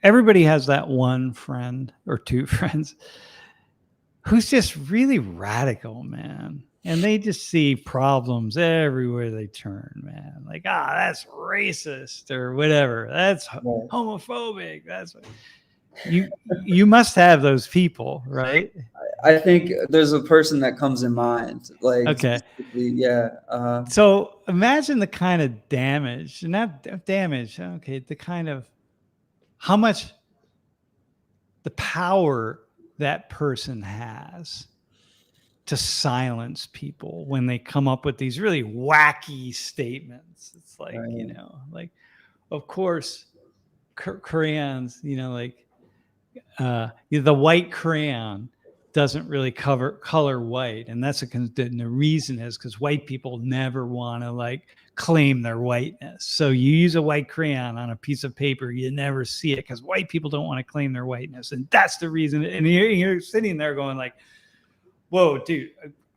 everybody has that one friend or two friends who's just really radical, man. And they just see problems everywhere they turn, man. Like, that's racist or whatever. That's homophobic. That's you must have those people, right? I think there's a person that comes in mind. Like, okay, yeah. So imagine the kind of damage, not damage. Okay, the kind of how much the power that person has to silence people when they come up with these really wacky statements. It's like, you know, like, of course, crayons, you know, like the white crayon doesn't really color white. And that's the reason is because white people never want to like claim their whiteness. So you use a white crayon on a piece of paper, you never see it because white people don't want to claim their whiteness. And that's the reason. And you're sitting there going like, whoa, dude,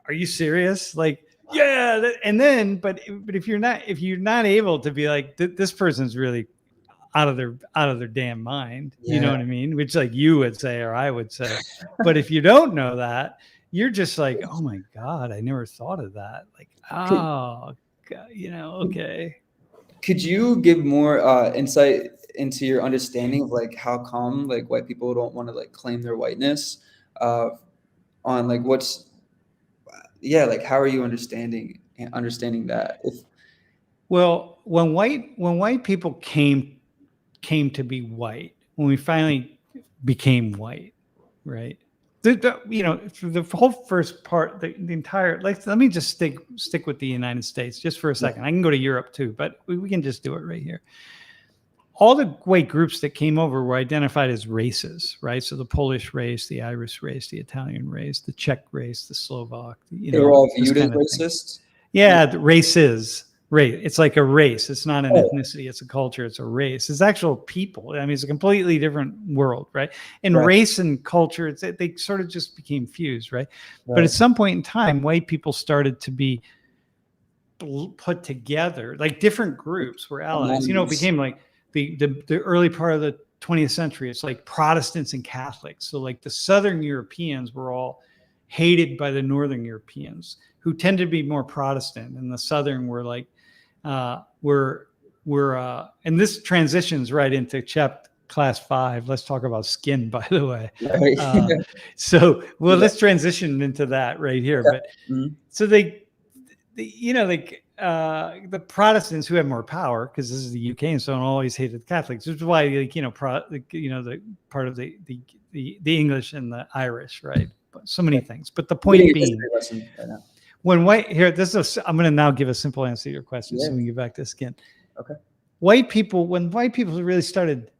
are you serious? Like, yeah. And then, but if you're not able to be like, this person's really out of their damn mind, you know what I mean? Which like you would say, or I would say, but if you don't know that, you're just like, oh my God, I never thought of that. Like, oh, God, you know, okay. Could you give more insight into your understanding of like how come like white people don't want to like claim their whiteness? On like like how are you understanding that? Well, when white people came to be white, when we finally became white, right? You know, for the whole first part, the entire, like, let me just stick with the United States just for a second. I can go to Europe too, but we can just do it right here. All the white groups that came over were identified as races, right? So the Polish race, the Irish race, the Italian race, the Czech race, the Slovak. You know, they were all viewed as racist. Yeah, the races. Race. It's like a race. It's not an ethnicity. It's a culture. It's a race. It's actual people. I mean, it's a completely different world, right? And race and culture, they sort of just became fused, right? But at some point in time, white people started to be put together, like different groups were allies. You know, it became like the early part of the 20th century. It's like Protestants and Catholics. So like the Southern Europeans were all hated by the Northern Europeans, who tended to be more Protestant, and the Southern were like, and this transitions right into class 5. Let's talk about skin, by the way. Let's transition into that right here. But so the Protestants who have more power, because this is the UK and so on, always hated the Catholics, which is why, like, the part of the English and the Irish, right? But so many things. But the point being, when white here, I'm going to now give a simple answer to your question, so we can get back to skin. Okay. When white people really started,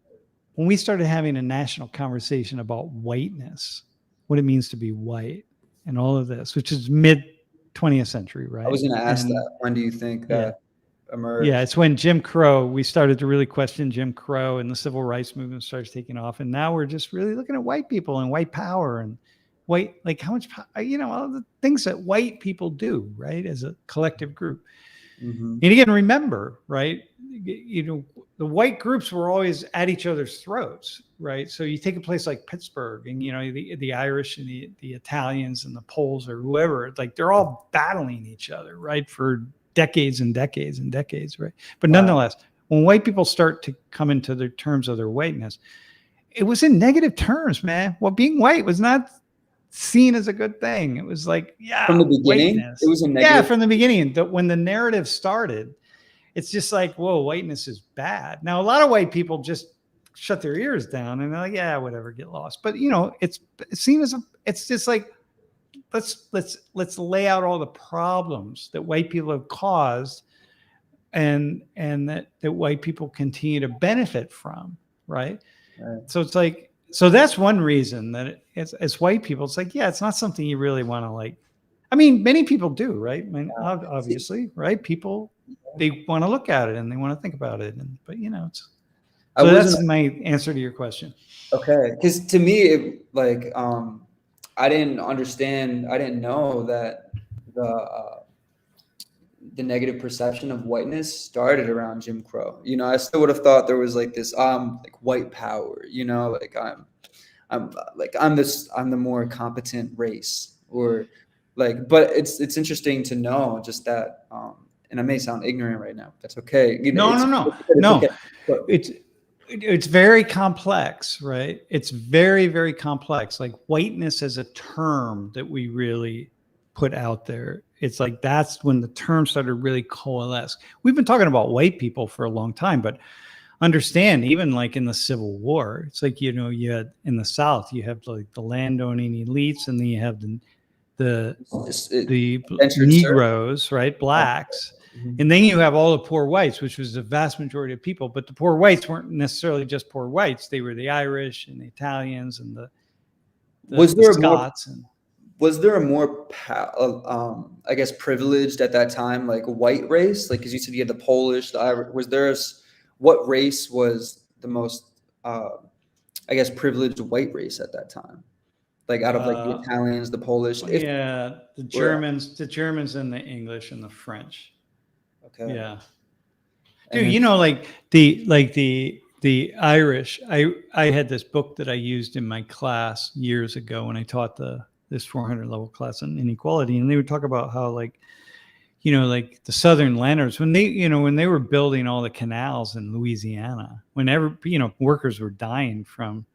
when we started having a national conversation about whiteness, what it means to be white, and all of this, which is mid 20th century, right? I was going to ask that. When do you think that emerged? Yeah, it's when we started to really question Jim Crow, and the civil rights movement starts taking off. And now we're just really looking at white people and white power and white, like how much, all the things that white people do, right, as a collective group. And again, remember, right, the white groups were always at each other's throats, right? So you take a place like Pittsburgh, and the Irish and the Italians and the Poles or whoever, like they're all battling each other, right, for decades and decades and decades, right? But nonetheless, when white people start to come into the terms of their whiteness, it was in negative terms, man. Well, being white was not seen as a good thing. It was like, from the beginning, whiteness. It was a negative. Yeah, from the beginning. When the narrative started, it's just like, whoa, whiteness is bad. Now, a lot of white people just shut their ears down and they're like, yeah, whatever, get lost. But it's seen as it's just like, let's lay out all the problems that white people have caused, and that white people continue to benefit from, right? So it's like, so that's one reason that as white people, it's like, yeah, it's not something you really want to like. I mean, many people do, right? I mean, obviously, right? People, they want to look at it and they want to think about it, but it's. So that's my answer to your question. Okay, because to me, I didn't know that the negative perception of whiteness started around Jim Crow. I still would have thought there was like this like white power, like I'm the more competent race, or like, but it's interesting to know just that, and I may sound ignorant right now, but that's okay. No. Okay. It's very complex, right? It's very, very complex. Like whiteness as a term that we really put out there. It's like, that's when the term started really coalesce. We've been talking about white people for a long time, but understand, even like in the Civil War, it's like, you had in the South, you have like the landowning elites, and then you have the Negroes, right? Blacks. And then you have all the poor whites, which was the vast majority of people. But the poor whites weren't necessarily just poor whites. They were the Irish and the Italians and the Scots. Was there a more, I guess, privileged at that time, like white race? Like, because you said you had the Polish, the Irish. What race was the most, I guess, privileged white race at that time? Like out of like the Italians, the Polish. The Germans, and the English and the French. Okay. Yeah. Dude, like the Irish. I had this book that I used in my class years ago when I taught this 400 level class on inequality, and they would talk about how like the Southern landowners, when they were building all the canals in Louisiana, whenever workers were dying from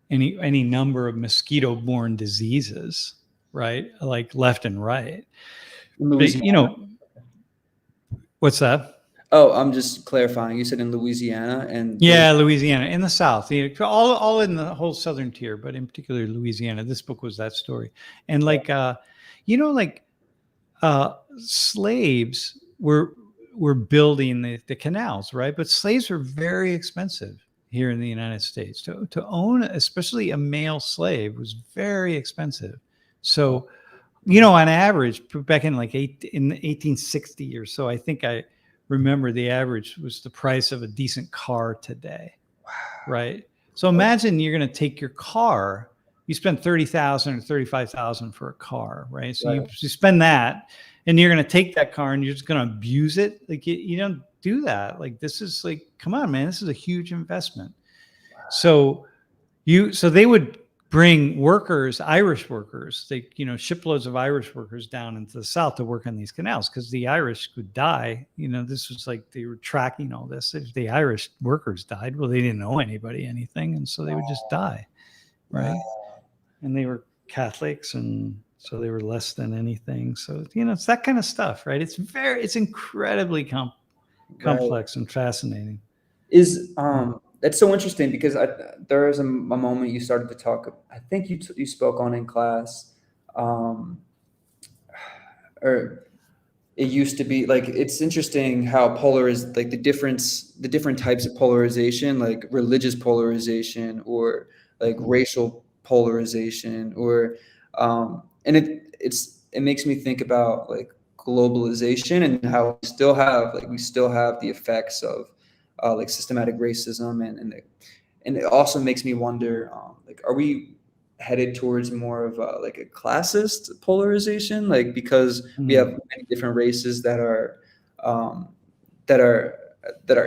any number of mosquito-borne diseases, right? Like left and right. But, what's that? Oh, I'm just clarifying. You said in Louisiana and Louisiana in the South, all in the whole Southern tier, but in particular Louisiana. This book was that story, and slaves were building the canals, right? But slaves were very expensive here in the United States. To own, especially a male slave, was very expensive. So, on average, back in in 1860 or so, I think I remember the average was the price of a decent car today, right? So imagine you're going to take your car, you spend $30,000 or $35,000 for a car, right? So you spend that, and you're going to take that car and you're just going to abuse it. Like you don't do that. Like, this is like, come on, man, this is a huge investment. So they would bring workers, Irish workers, shiploads of Irish workers down into the South to work on these canals, because the Irish would die. This was like, they were tracking all this. If the Irish workers died, well, they didn't owe anybody anything, and so they would just die, right? And they were Catholics, and so they were less than anything. So it's that kind of stuff, right? It's incredibly complex and fascinating. That's so interesting, because there is a moment you started to talk. I think you spoke on in class, or it used to be like, it's interesting how polarized, like the different types of polarization, like religious polarization or like racial polarization, or and it makes me think about like globalization and how we still have the effects of like systematic racism, and it also makes me wonder, like, are we headed towards more of like a classist polarization, like, because we have many different races that are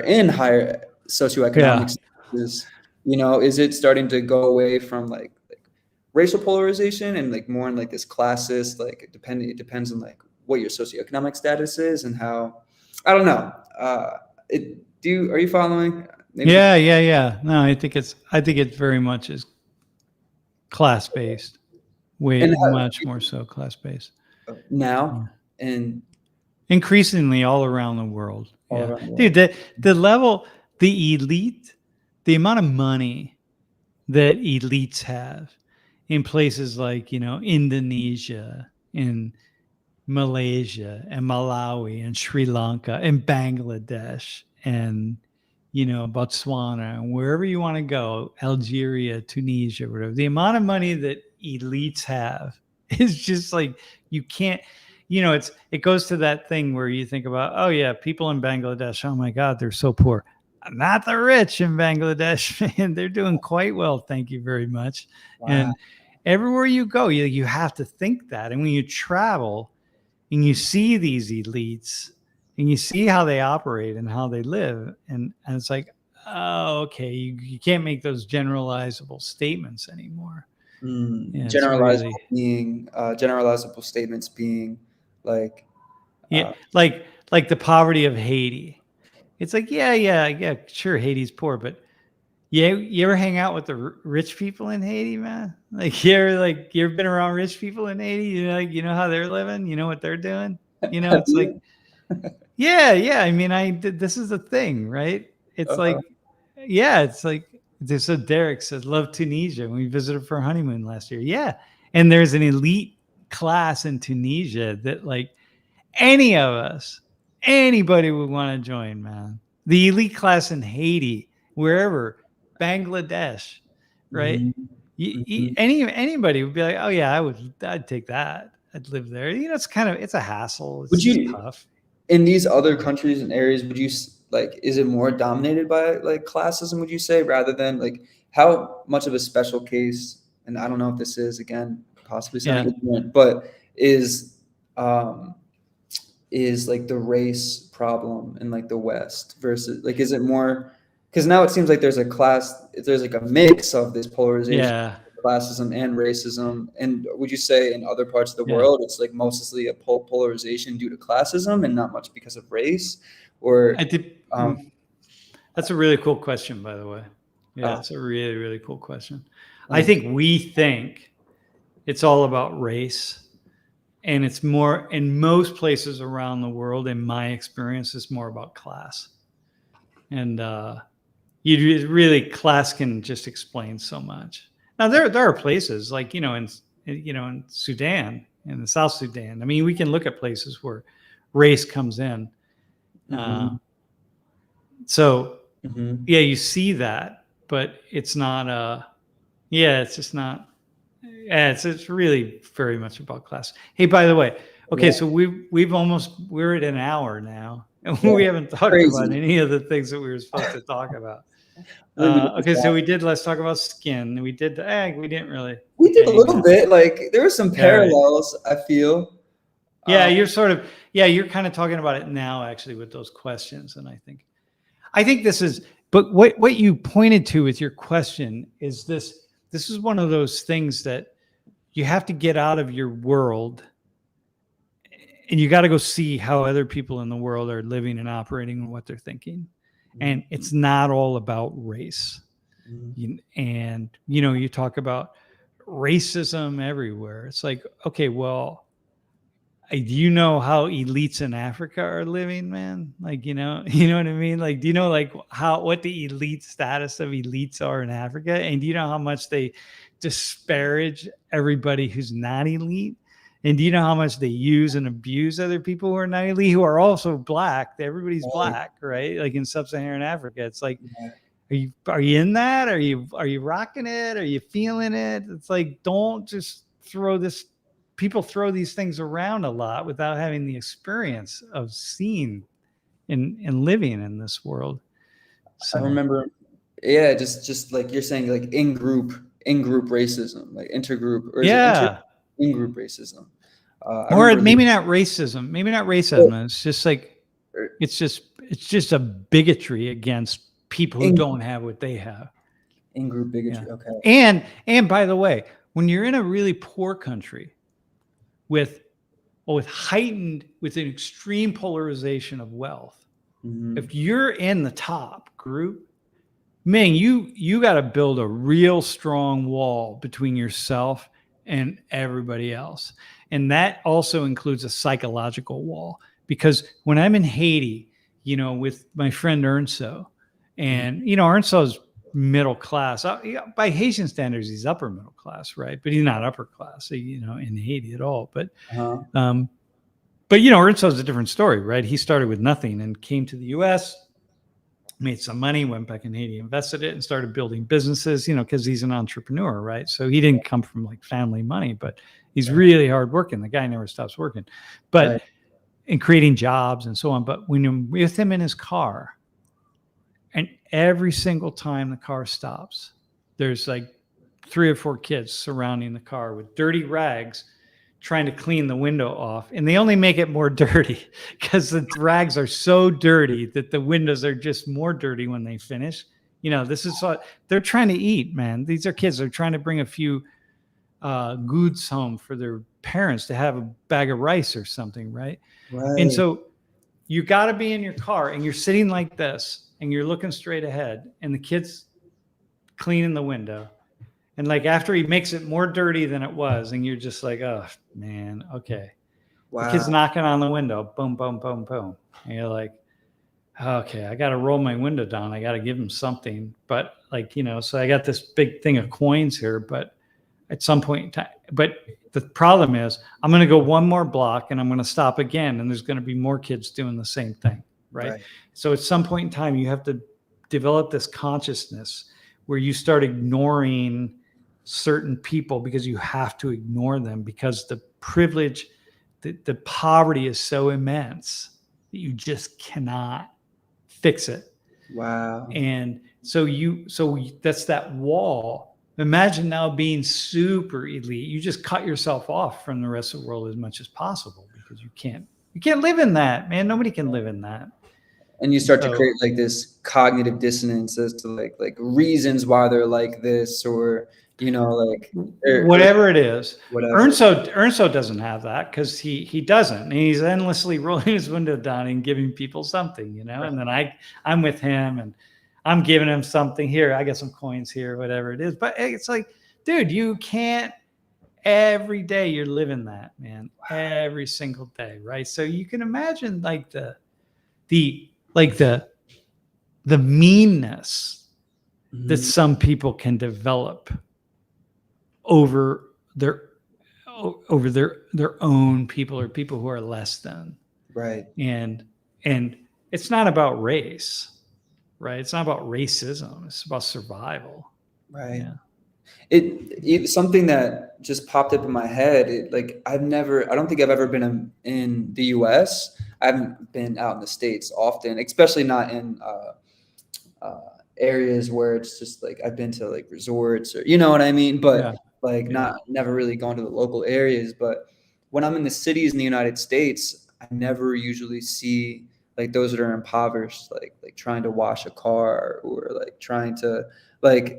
in higher socioeconomic status? Is it starting to go away from like racial polarization and like more in like this classist, like it depends on like what your socioeconomic status is and how, I don't know. Are you following? Maybe. Yeah. No, I think it very much is class-based, much more so class-based now, and increasingly all around the world. Dude, the level, the elite, the amount of money that elites have in places like, Indonesia and Malaysia and Malawi and Sri Lanka and Bangladesh and, Botswana and wherever you want to go, Algeria, Tunisia, whatever. The amount of money that elites have is just like, you can't, it goes to that thing where you think about, oh yeah, people in Bangladesh, oh my God, they're so poor. Not the rich in Bangladesh, man. They're doing quite well. Thank you very much. Wow. And everywhere you go, you have to think that. And when you travel and you see these elites and you see how they operate and how they live, and it's like, oh, okay, you can't make those generalizable statements anymore. Yeah, Generalizable generalizable statements being like, like the poverty of Haiti. It's like, yeah, sure, Haiti's poor, but you ever hang out with the rich people in Haiti, man? Like you ever been around rich people in Haiti? You know how they're living. You know what they're doing. It's like, yeah. I mean, this is the thing, right? It's like, yeah, it's like. So Derek says, "Love Tunisia." When we visited for a honeymoon last year, yeah, and there's an elite class in Tunisia that like anybody would want to join, man. The elite class in Haiti, wherever, Bangladesh, right? Anybody would be like, oh yeah, I'd take that. I'd live there. It's a hassle. It's just tough. In these other countries and areas, would you like, is it more dominated by like classism, would you say, rather than like, how much of a special case, and I don't know if this is, again, possibly something ignorant, but is like the race problem in like the West versus like, is it more, because now it seems like there's like a mix of this polarization, classism and racism. And would you say in other parts of the world, it's like mostly a polarization due to classism and not much because of race? Or that's a really cool question, by the way. Yeah, it's a really, really cool question. I think we think it's all about race. And it's more, in most places around the world, in my experience, it's more about class. And class can just explain so much. Now there are places like, in Sudan, in the South Sudan. I mean, we can look at places where race comes in. So yeah, you see that, but it's not it's just not. Yeah, it's really very much about class. Hey, by the way, okay, so we're at an hour now, and we haven't talked about any of the things that we were supposed to talk about. Okay, so let's talk about skin. We did the egg. We didn't really. We did a little bit. Like there were some parallels, I feel. Yeah, you're kind of talking about it now, actually, with those questions, and I think this is. But what you pointed to with your question is this. This is one of those things that you have to get out of your world and you got to go see how other people in the world are living and operating and what they're thinking. And it's not all about race. And, you talk about racism everywhere. It's like, okay, well, do you know how elites in Africa are living, man? Like, you know what I mean? Like, do you know like what the elite status of elites are in Africa? And do you know how much they disparage everybody who's not elite? And do you know how much they use and abuse other people who are not elite, who are also black? Everybody's black, right? Like in sub-Saharan Africa, it's like, are you in that? Are you rocking it? Are you feeling it? It's like, don't just people throw these things around a lot without having the experience of seeing and living in this world. So I remember, just like you're saying, like in group racism, like intergroup, or in group racism, or maybe not racism. It's just like it's just a bigotry against people who don't have what they have. In group bigotry, okay. And by the way, when you're in a really poor country with an extreme polarization of wealth, if you're in the top group, man, you got to build a real strong wall between yourself and everybody else. And that also includes a psychological wall, because when I'm in Haiti, with my friend Ernso, and Ernso's middle class. By Haitian standards, he's upper middle class, right? But he's not upper class, in Haiti at all. But Ernst's a different story, right? He started with nothing and came to the U.S., made some money, went back in Haiti, invested it, and started building businesses, because he's an entrepreneur, right? So he didn't come from like family money, but he's really hardworking. The guy never stops working, but and creating jobs and so on. But when you're with him in his car, and every single time the car stops, there's like 3 or 4 kids surrounding the car with dirty rags trying to clean the window off. And they only make it more dirty because the rags are so dirty that the windows are just more dirty when they finish. This is what they're trying to eat, man. These are kids. They're trying to bring a few goods home for their parents to have a bag of rice or something, right? And so you got to be in your car and you're sitting like this and you're looking straight ahead and the kid's cleaning the window. And like after he makes it more dirty than it was, and you're just like, oh man, okay. Wow. The kid's knocking on the window, boom, boom, boom, boom. And you're like, okay, I got to roll my window down. I got to give him something. But so I got this big thing of coins here, but at some point in time, but the problem is I'm going to go one more block and I'm going to stop again. And there's going to be more kids doing the same thing. Right. So at some point in time, you have to develop this consciousness where you start ignoring certain people because you have to ignore them because the privilege, the poverty is so immense that you just cannot fix it. Wow. And so that's that wall. Imagine now being super elite. You just cut yourself off from the rest of the world as much as possible because you can't live in that, man. Nobody can live in that. And you start to create like this cognitive dissonance as to like reasons why they're like this, or whatever it is. Whatever. Ernst doesn't have that because he doesn't. And he's endlessly rolling his window down and giving people something, Right. And then I'm with him and I'm giving him something here. I got some coins here, whatever it is. But it's like, dude, you can't. Every day you're living that, man. Every single day, right? So you can imagine like the meanness that some people can develop over their own people or people who are less than. Right. And it's not about race, right? It's not about racism. It's about survival. Right. Yeah. It something that just popped up in my head. I don't think I've ever been in the US. I haven't been out in the States often, especially not in areas where it's just like I've been to like resorts or you know what I mean, but never really gone to the local areas. But when I'm in the cities in the United States, I never usually see like those that are impoverished, like trying to wash a car or like trying to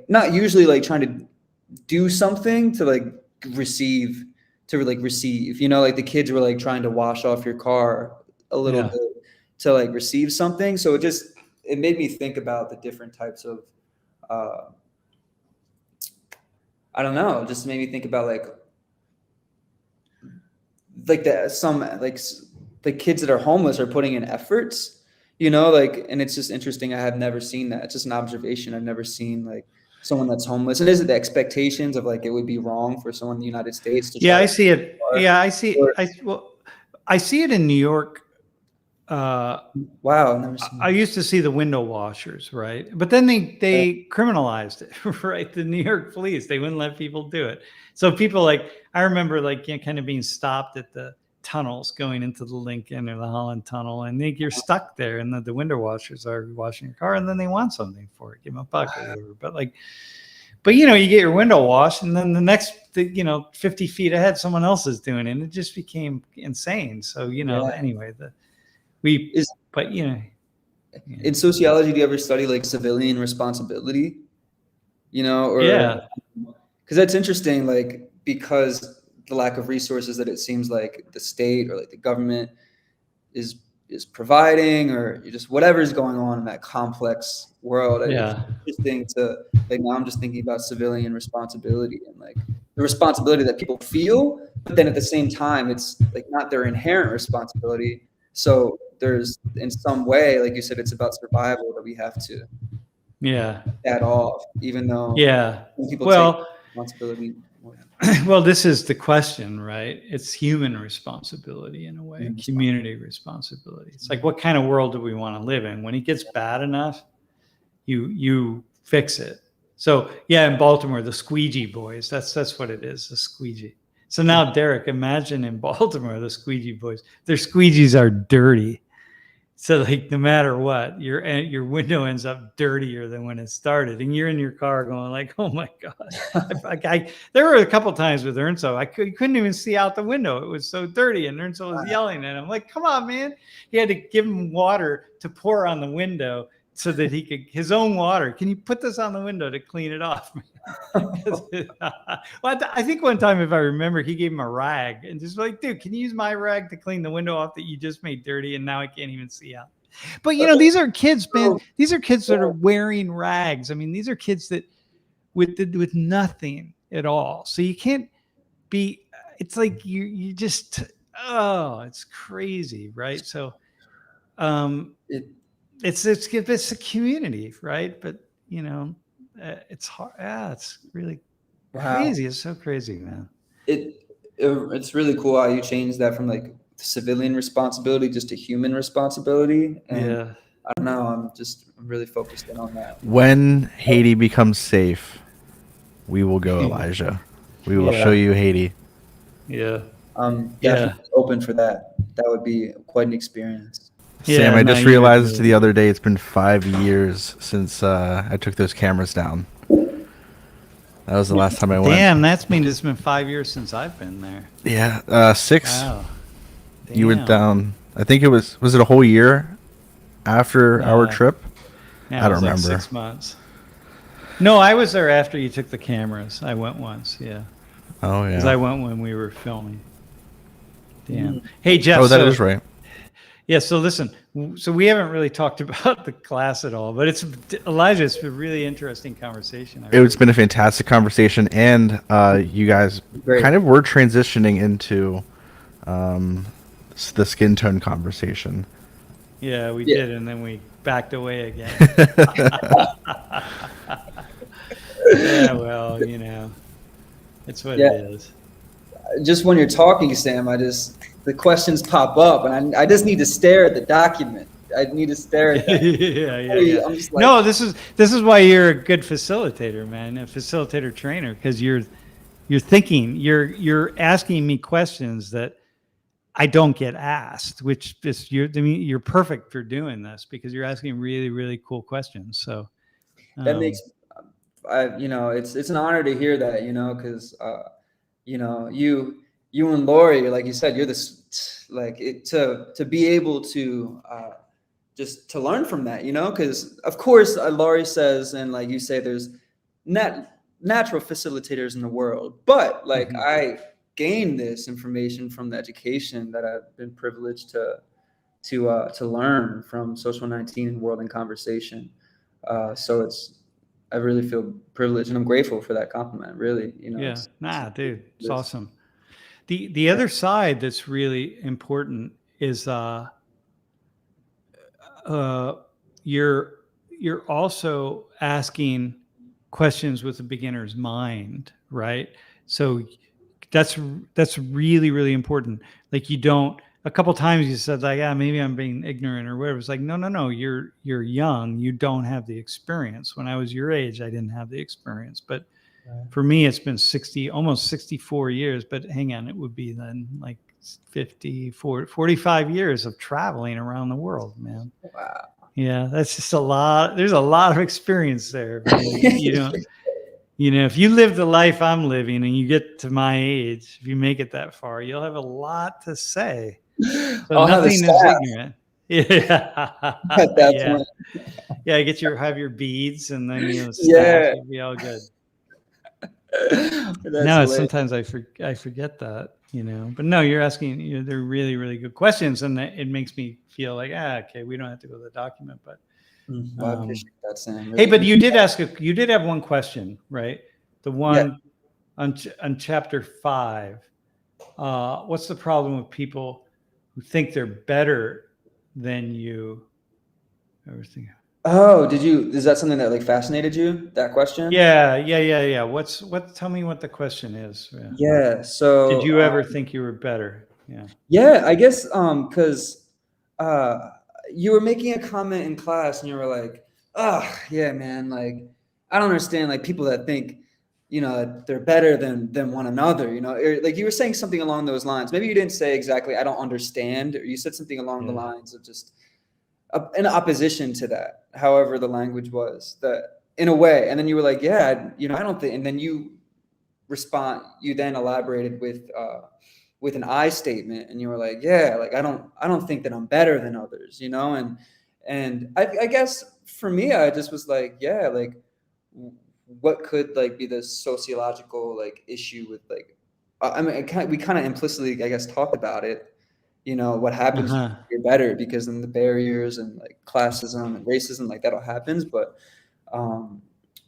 not usually like trying to do something to receive, like the kids were like trying to wash off your car a little bit to like receive something. So it made me think about the different types of, I don't know, just made me think about the kids that are homeless are putting in efforts, and it's just interesting. I have never seen that. It's just an observation. I've never seen like someone that's homeless. And is it the expectations of like it would be wrong for someone in the United States to I see it. Yeah, I see it. I see it in New York. Wow, I've never seen I used to see the window washers, right? But then they criminalized it, right? The New York police, they wouldn't let people do it. So people I remember kind of being stopped at the tunnels going into the Lincoln or the Holland Tunnel, and you're stuck there, and the window washers are washing your car, and then they want something for it, give them a buck or whatever. But you get your window washed, and then the next 50 feet ahead, someone else is doing it, and it just became insane. So anyway, in sociology, do you ever study like civilian responsibility? Because that's interesting, because the lack of resources that it seems like the state or like the government is providing, or just whatever is going on in that complex world. It's interesting to now I'm just thinking about civilian responsibility and like the responsibility that people feel, but then at the same time, it's like not their inherent responsibility. So there's in some way, like you said, it's about survival that we have to Yeah. that off, even though Yeah. some people take Well, responsibility more than well, this is the question, right? It's human responsibility in a way, human community responsibility. It's like, what kind of world do we want to live in? When it gets bad enough, you fix it. So yeah, in Baltimore, the squeegee boys, that's what it is, the squeegee. So now, Derek, imagine in Baltimore, the squeegee boys, their squeegees are dirty. So like no matter what, your window ends up dirtier than when it started, and you're in your car going like, "Oh my god!" There were a couple times with Ernst, couldn't even see out the window; it was so dirty, and Ernst was yelling at him like, "Come on, man!" He had to give him water to pour on the window so that he could his own water. Can you put this on the window to clean it off? Well, I think one time, if I remember, he gave him a rag and just like, dude, can you use my rag to clean the window off that you just made dirty and now I can't even see out? But you know, these are kids, man. These are kids that are wearing rags. I mean, these are kids that with nothing at all. So you can't be. It's like you just it's crazy, right? So it's a community, right? But you know, it's hard. Yeah, it's really crazy. It's so crazy, man. It's really cool how you change that from like civilian responsibility just to human responsibility. And Yeah. I don't know, I'm really focused in on that. When Haiti becomes safe, we will go, Elijah. We will show you Haiti. Yeah. Definitely open for that. That would be quite an experience. Sam, I just realized the other day it's been 5 years since I took those cameras down. That was the last time I went. Damn, that's mean it's been 5 years since I've been there. Yeah, 6. Wow. You went down. I think it was it a whole year after our trip? Yeah, I don't remember. Like 6 months. No, I was there after you took the cameras. I went once, yeah. Oh, yeah. Because I went when we were filming. Damn. Hey, Jeff. Oh, that is right. Yeah, so listen, so we haven't really talked about the class at all, but Elijah, it's a really interesting conversation. It's been a fantastic conversation, and you guys kind of were transitioning into the skin tone conversation. Yeah, we did, and then we backed away again. Yeah, well, you know, it's what it is. Just when you're talking, Sam, the questions pop up, and I just need to stare at the document. I need to stare at that. Yeah. I'm just like, no, this is why you're a good facilitator, man, a facilitator trainer, because you're thinking, you're asking me questions that I don't get asked, which is you're perfect for doing this because you're asking really, really cool questions. So that makes it's an honor to hear that, because you and Lori, like you said, you're to be able to just to learn from that, because of course Lori says, and like you say, there's natural facilitators in the world, but like I gained this information from the education that I've been privileged to learn from Social 19 and World in Conversation. So I really feel privileged, and I'm grateful for that compliment. Really, Yeah, dude, it's awesome. The other side that's really important is you're also asking questions with a beginner's mind, right? So that's really, really important. Like a couple times you said like, yeah, maybe I'm being ignorant or whatever. It's like, no, you're young. You don't have the experience. When I was your age, I didn't have the experience, but for me, it's been almost 64 years, but hang on, it would be then like 45 years of traveling around the world, man. Wow. Yeah, that's just a lot. There's a lot of experience there. If you live the life I'm living and you get to my age, if you make it that far, you'll have a lot to say. So nothing is ignorant. Yeah. At that point. Yeah, have your beads and then staff, you'll be all good. No, sometimes I forget that, but no, you're asking, they're really, really good questions, and it makes me feel like, okay, we don't have to go to the document, but I appreciate that, Sam. Really. Hey, but you did have one question, right? The one on chapter 5. What's the problem with people who think they're better than you? Oh, is that something that like fascinated you, that question? Yeah. Tell me what the question is. Yeah. Yeah. Did So, you ever think you were better? Yeah. yeah, I guess, because uh, you were making a comment in class and you were like, oh, yeah, man, like, I don't understand, like, people that think, that they're better than one another, or, like, you were saying something along those lines. Maybe you didn't say exactly, I don't understand, or you said something along the Yeah. lines of just in opposition to that, however the language was, that in a way. And then you were like, yeah, I don't think, and then you then elaborated with an I statement, and you were like, yeah, like I don't think that I'm better than others, and I guess for me, I just was like, yeah, like what could like be the sociological like issue with like, I mean, we kind of implicitly, I guess, talked about it, what happens when Uh-huh. you're better, because then the barriers and like classism and racism, like that all happens. But um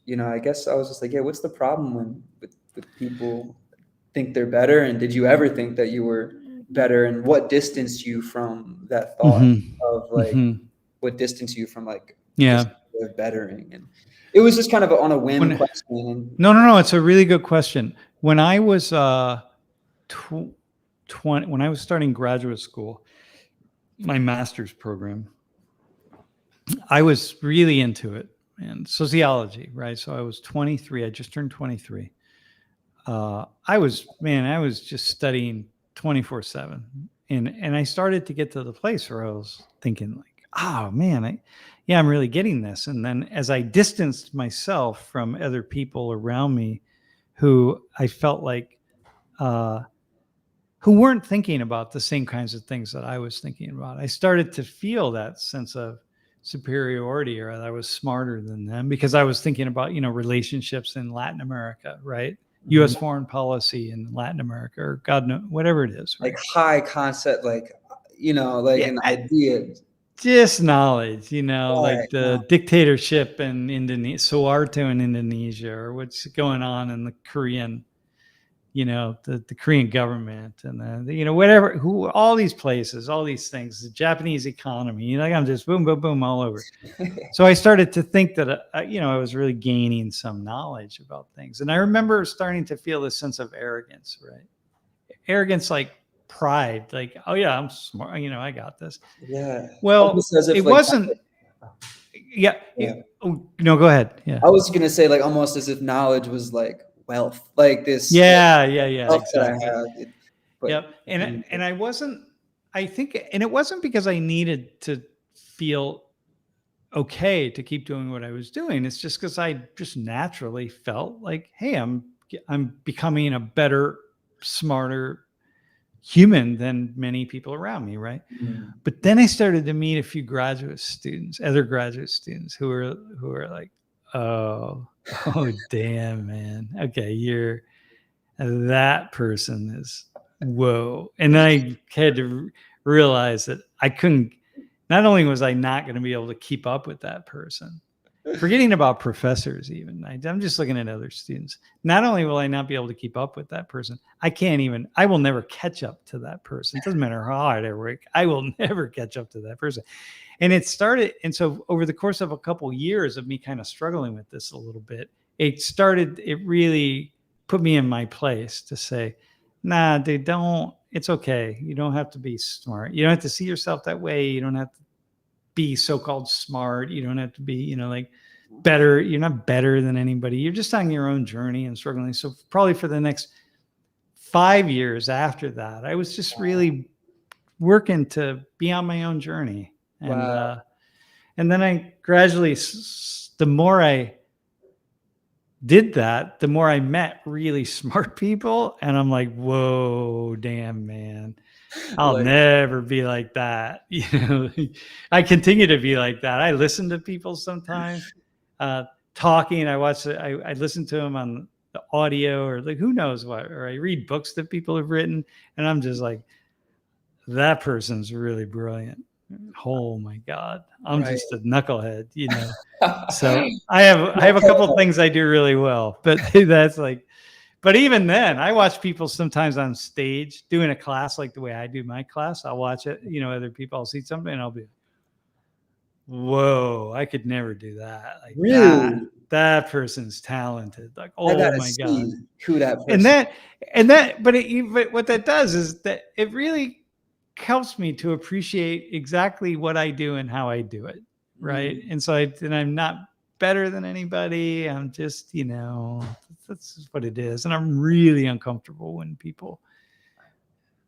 I guess I was just like, yeah, what's the problem when with people think they're better, and did you ever think that you were better, and what distanced you from that thought of like, Hmm. what distanced you from like this Yeah. idea of bettering? And it was just kind of on a whim When question. And No, it's a really good question. When I was 20, when I was starting graduate school, my master's program, I was really into it, and sociology, right? So I was 23. I just turned 23. I was just studying 24/7, and I started to get to the place where I was thinking like, oh man, I'm really getting this. And then as I distanced myself from other people around me, who I felt like uh, who weren't thinking about the same kinds of things that I was thinking about, I started to feel that sense of superiority, or that I was smarter than them, because I was thinking about, relationships in Latin America, right? Mhm. US foreign policy in Latin America, or God knows, whatever it is, Like right? high concept, like, like Yeah, an idea. just knowledge, Right. like the dictatorship in Indonesia, Suharto in Indonesia, or what's going on in the Korean, the Korean government, and whatever, all these places, all these things, the Japanese economy, like I'm just boom, boom, boom all over. So I started to think that, I was really gaining some knowledge about things. And I remember starting to feel this sense of arrogance, right? Arrogance, like pride, like, oh yeah, I'm smart, I got this. Yeah. Well, Almost as if it like, wasn't, yeah. yeah. Oh, no, go ahead. Yeah. I was gonna say, like, almost as if knowledge was like wealth, like this, like, Yeah, wealth that I exactly. have. But Yep. And I wasn't, I think, and it wasn't because I needed to feel okay to keep doing what I was doing. It's just because I just naturally felt like, hey, I'm becoming a better, smarter human than many people around me, right? mm, But then I started to meet a few other graduate students who are like, oh, oh, damn, man. Okay, that person is whoa. And I had to realize that I couldn't. Not only was I not going to be able to keep up with that person, forgetting about professors, even I'm just looking at other students. Not only will I not be able to keep up with that person, I will never catch up to that person. It doesn't matter how hard I work, I will never catch up to that person. And so over the course of a couple years of me kind of struggling with this a little bit, it really put me in my place to say, nah, dude, it's okay. You don't have to be smart. You don't have to see yourself that way. You don't have to be so-called smart. You don't have to be, like better. You're not better than anybody. You're just on your own journey and struggling. So probably for the next 5 years after that, I was just really working to be on my own journey. wow. And then I gradually, the more I did that, the more I met really smart people. And I'm like, whoa, damn, man. I'll Like, never be like that. I continue to be like that. I listen to people sometimes talking. I listen to them on the audio, or like who knows what, or I read books that people have written, and I'm just like, that person's really brilliant. Oh my God. I'm right. just a knucklehead, So I have a couple of things I do really well, but that's like, but even then, I watch people sometimes on stage doing a class like the way I do my class. I'll watch it, other people, I'll see something and I'll be, whoa, I could never do that. Like Really? that person's talented. Like, I oh gotta my God. see who that And person. but what that does is that it really helps me to appreciate exactly what I do and how I do it. Right. Mm, And so I'm not better than anybody. I'm just, that's what it is. And I'm really uncomfortable when people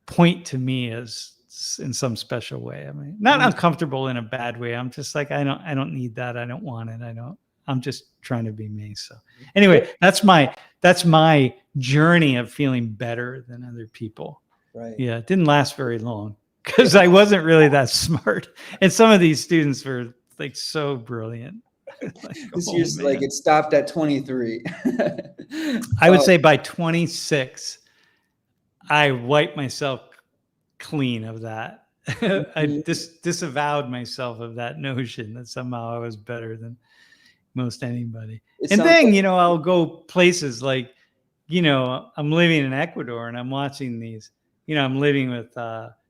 point to me as in some special way. I mean, not mm, uncomfortable in a bad way. I'm just like, I don't need that. I don't want it. I'm just trying to be me. So yeah, anyway, that's my journey of feeling better than other people. right. Yeah. It didn't last very long because I wasn't really that smart. And some of these students were like so brilliant. Like, This oh year's like man. it stopped at 23. I would say by 26, I wiped myself clean of that. I disavowed myself of that notion that somehow I was better than most anybody. It And sounds then, like I'll go places like, I'm living in Ecuador and I'm watching these, I'm living with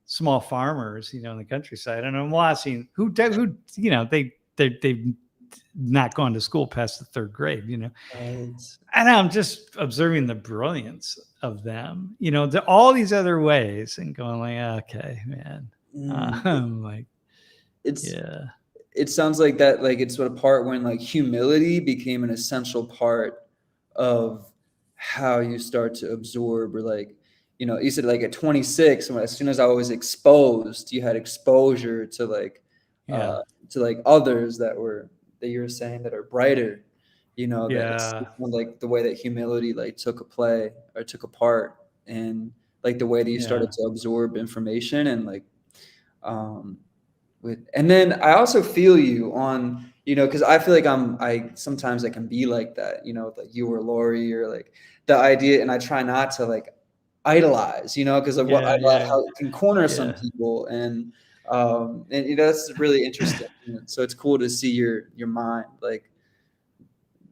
small farmers, in the countryside, and I'm watching they've not gone to school past the third grade, right. and I'm just observing the brilliance of them, all these other ways, and going like, okay, man, Mm, I'm like, it's yeah, it sounds like that, like it's what a part when like humility became an essential part of how you start to absorb, or like, you said like at 26, when as soon as I was exposed, you had exposure to like yeah, others that you're saying that are brighter, that yeah, it's like the way that humility like took a play or took a part, and like the way that you yeah, started to absorb information, and like um and then I also feel you on, because I feel like I sometimes I can be like that, like you or Lori, or like the idea, and I try not to like idolize, because of what yeah, yeah, how it can corner some yeah, people, and that's really interesting. So it's cool to see your mind, like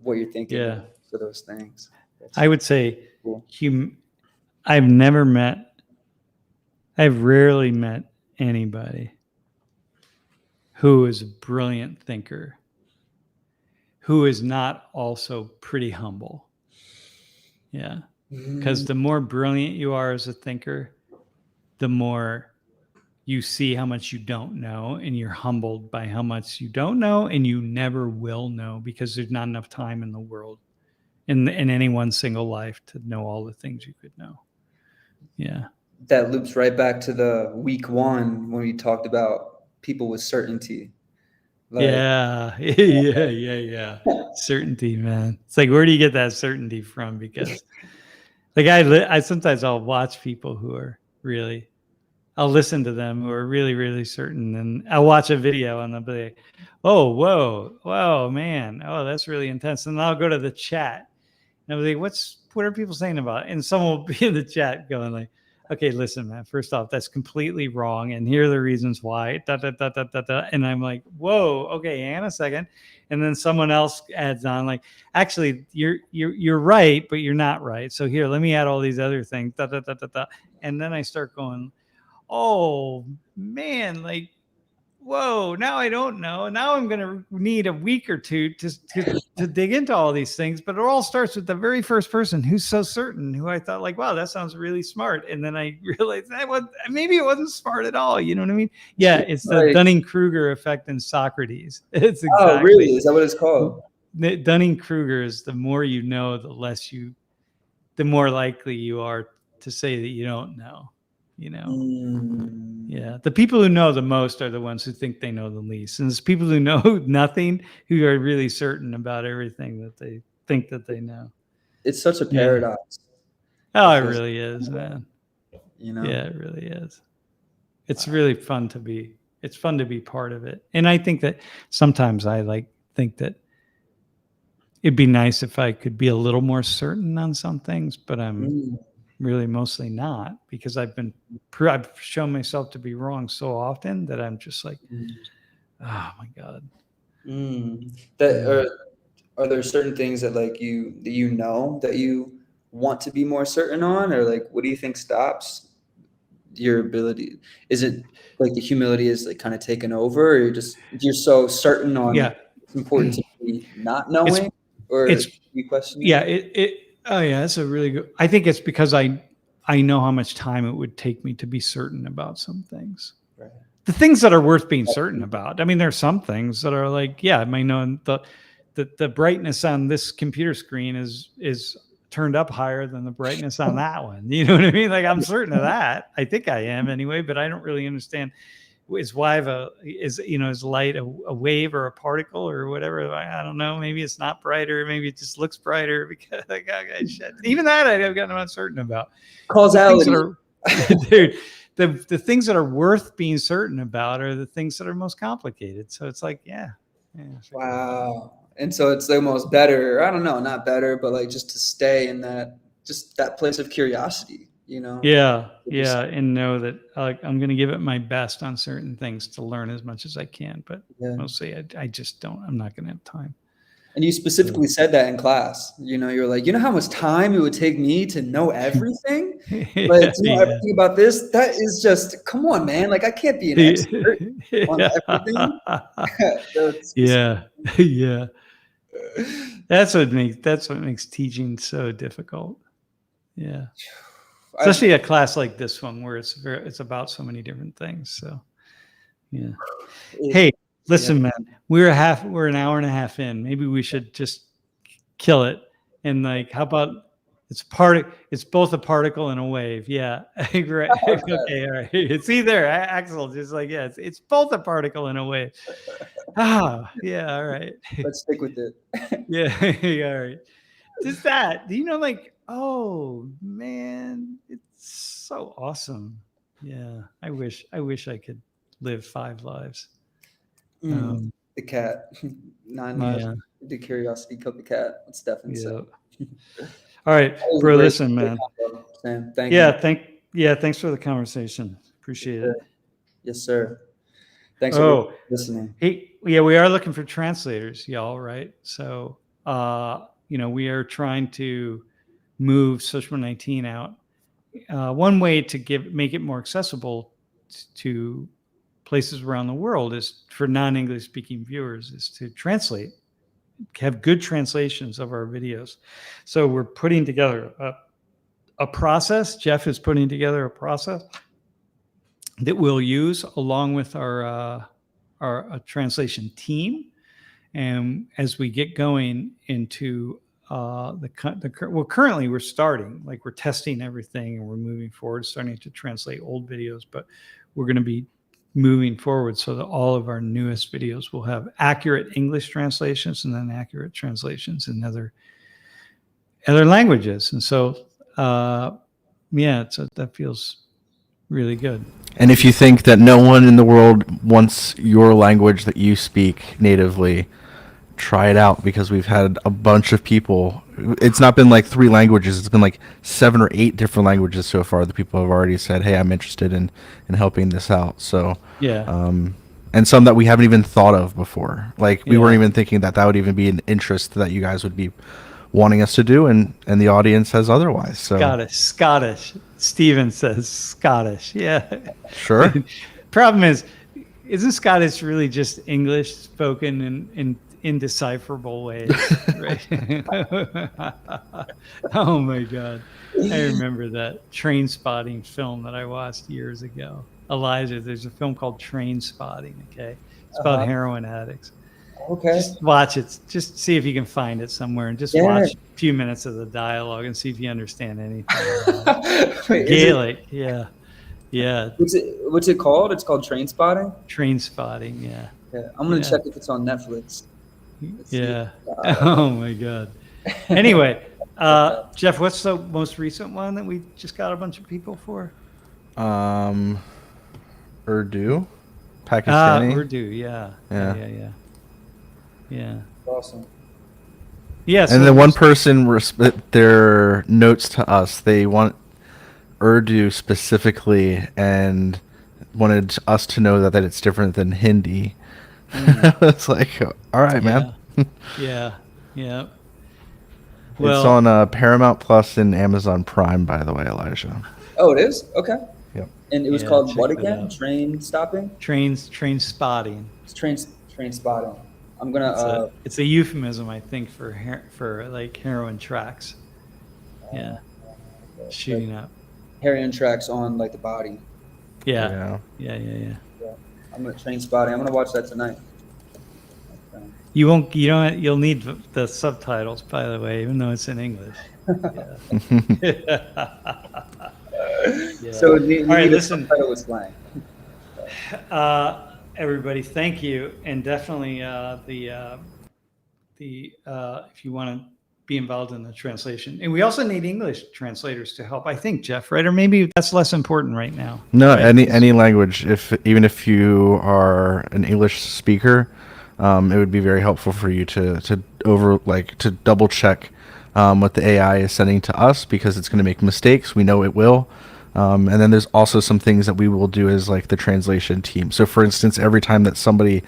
what you're thinking yeah. for those things. That's I would say, cool. hum- I've never met, I've rarely met anybody who is a brilliant thinker who is not also pretty humble. Yeah. Because Mm, the more brilliant you are as a thinker, the more you see how much you don't know, and you're humbled by how much you don't know, and you never will know because there's not enough time in the world in any one single life to know all the things you could know. Yeah. that loops right back to the week one when we talked about people with certainty. Like, Yeah. Yeah. Certainty, man. It's like, where do you get that certainty from? Because like I sometimes I'll watch people who are really, I'll listen to them who are really, really certain, and I'll watch a video and they'll be like, "Oh, whoa, man, oh, that's really intense." And I'll go to the chat and I'll be like, what are people saying about it? And someone will be in the chat going like, "Okay, listen, man. First off, that's completely wrong, and here are the reasons why." Da, da, da, da, da, da. And I'm like, "Whoa, okay, hang on a second." And then someone else adds on like, "Actually, you're right, but you're not right. So here, let me add all these other things." Da, da, da, da, da. And then I start going, oh man, like, whoa, now I don't know. Now I'm going to need a week or two to dig into all these things. But it all starts with the very first person who's so certain, who I thought like, wow, that sounds really smart. And then I realized that maybe it wasn't smart at all. You know what I mean? Yeah, it's the like, Dunning-Kruger effect in Socrates. It's oh, really? exactly Is that what it's called? Dunning-Kruger is the more you know, the more likely you are to say that you don't know, you know? Mm. Yeah, the people who know the most are the ones who think they know the least, and it's people who know nothing who are really certain about everything that they think that they know. It's such a Yeah. paradox. Oh, It it feels, really is, man. you know. Yeah, it really is. It's Wow. really fun to be. It's fun to be part of it, and I think that sometimes I like think that it'd be nice if I could be a little more certain on some things, but I'm Mm. really mostly not because I've shown myself to be wrong so often that I'm just like, Mm. oh my god. Mm. That Yeah. are there certain things that like that you want to be more certain on, or like what do you think stops your ability? Is it like the humility is like kind of taken over, or you're so certain on it's important to be not knowing, or you questioning? Oh yeah, that's a really good. I think it's because I know how much time it would take me to be certain about some things. Right. The things that are worth being certain about. I mean, there's some things that are like, I mean, know the brightness on this computer screen is turned up higher than the brightness on that one. You know what I mean? Like, I'm certain of that. I think I am anyway, but I don't really understand. Is light a wave or a particle or whatever? I don't know. Maybe it's not brighter. Maybe it just looks brighter because even that I've gotten uncertain about. Causality. Dude, the things that are worth being certain about are the things that are most complicated. So it's like, wow. And so it's almost better. I don't know, not better, but like just to stay in that place of curiosity, you know? Yeah. And know that I'm going to give it my best on certain things to learn as much as I can. But mostly I just don't, I'm not going to have time. And you specifically said that in class, you know, you're like, you know how much time it would take me to know everything? Like, to know everything about this? That is just, come on, man. Like, I can't be an expert on everything. Yeah. That's what makes teaching so difficult. Yeah. Especially a class like this one where it's about so many different things. So, yeah. Hey, listen, man, we're an hour and a half in. Maybe we should just kill it. And like, how about it's both a particle and a wave. Yeah. Right. Okay. All right. It's either Axel just like, it's both a particle and a wave. Yeah. All right. Let's stick with it. Yeah. All right. Just that, like, oh man, it's so awesome. Yeah. I wish I could live 5 lives. The cat, 9 lives. The curiosity killed the cat. What Stefan said. All right, bro. Listen, man. Sam, thank you. Thanks for the conversation. Appreciate it. Yes, sir. Thanks for listening. Hey, we are looking for translators, y'all. Right. So, we are trying to move Social 19 out. One way to make it more accessible to places around the world is for non-English speaking viewers is to have good translations of our videos. So we're putting together a process. Jeff is putting together a process that we'll use along with our translation team. And as we get going into currently we're starting, like we're testing everything and we're moving forward, starting to translate old videos, but we're going to be moving forward so that all of our newest videos will have accurate English translations and then accurate translations in other languages. And so, that feels really good. And if you think that no one in the world wants your language that you speak natively, try it out, because we've had a bunch of people. It's not been like 3 languages. It's been like 7 or 8 different languages so far that people have already said, hey, I'm interested in helping this out. So, and some that we haven't even thought of before. Like we weren't even thinking that would even be an interest that you guys would be wanting us to do. And the audience says otherwise. So Scottish. Steven says Scottish. Yeah. Sure. Problem is, isn't Scottish really just English spoken in indecipherable ways, right? Oh my God. I remember that Train Spotting film that I watched years ago. Elijah, there's a film called Train Spotting, okay? It's about heroin addicts. Okay. Just watch it. Just see if you can find it somewhere and just watch a few minutes of the dialogue and see if you understand anything. Wait, Gaelic, yeah. What's it called? It's called Train Spotting? Train Spotting, yeah. I'm going to check if it's on Netflix. Oh my God. Anyway, Jeff, what's the most recent one that we just got a bunch of people for? Urdu, Pakistani. Urdu, yeah. Awesome. Yes. And then one person their notes to us. They want Urdu specifically and wanted us to know that it's different than Hindi. It's like, all right, man. Yeah. Well, it's on Paramount Plus and Amazon Prime, by the way, Elijah. Oh, it is? Okay. Yep. And it was Yeah, called check what that again? out. Train stopping? Train spotting. It's train spotting. I'm gonna. It's a euphemism, I think, for like heroin tracks. Yeah, shooting up. Heroin tracks on like the body. Yeah. Yeah. Yeah. I'm gonna train spotting. I'm gonna watch that tonight. You won't. You don't. You'll need the subtitles, by the way, even though it's in English. Yeah. Yeah. So you All right, need a listen. subtitle with slang. Everybody, thank you, and definitely if you want to be involved in the translation, and we also need English translators to help. I think, Jeff, right? Or maybe that's less important right now. No, right? any language. Even if you are an English speaker, it would be very helpful for you to double check what the AI is sending to us, because it's going to make mistakes. We know it will. And then there's also some things that we will do as like the translation team. So for instance, every time that somebody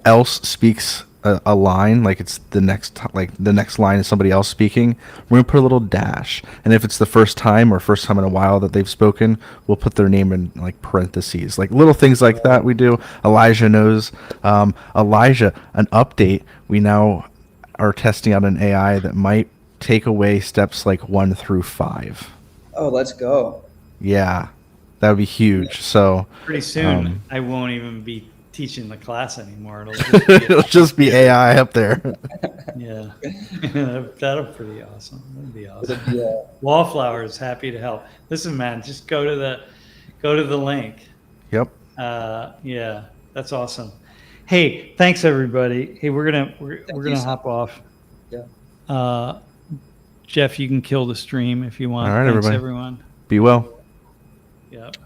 else speaks a line, like it's the next line is somebody else speaking, we're gonna put a little dash. And if it's the first time in a while that they've spoken, we'll put their name in like parentheses, like little things like that we do. Elijah knows. Elijah, an update. We now are testing out an AI that might take away steps like 1 through 5. Oh, let's go. Yeah, that would be huge. So pretty soon, I won't even be teaching the class anymore. It'll just be AI up there. Yeah, that'll pretty awesome. That'd be awesome. Yeah. Wallflower is happy to help. Listen, man, just go to the link. Yep. Yeah, that's awesome. Hey, thanks everybody. Hey, we're gonna hop off. Yeah. Jeff, you can kill the stream if you want. All right, Thanks, everybody. everyone. Be well. Yep.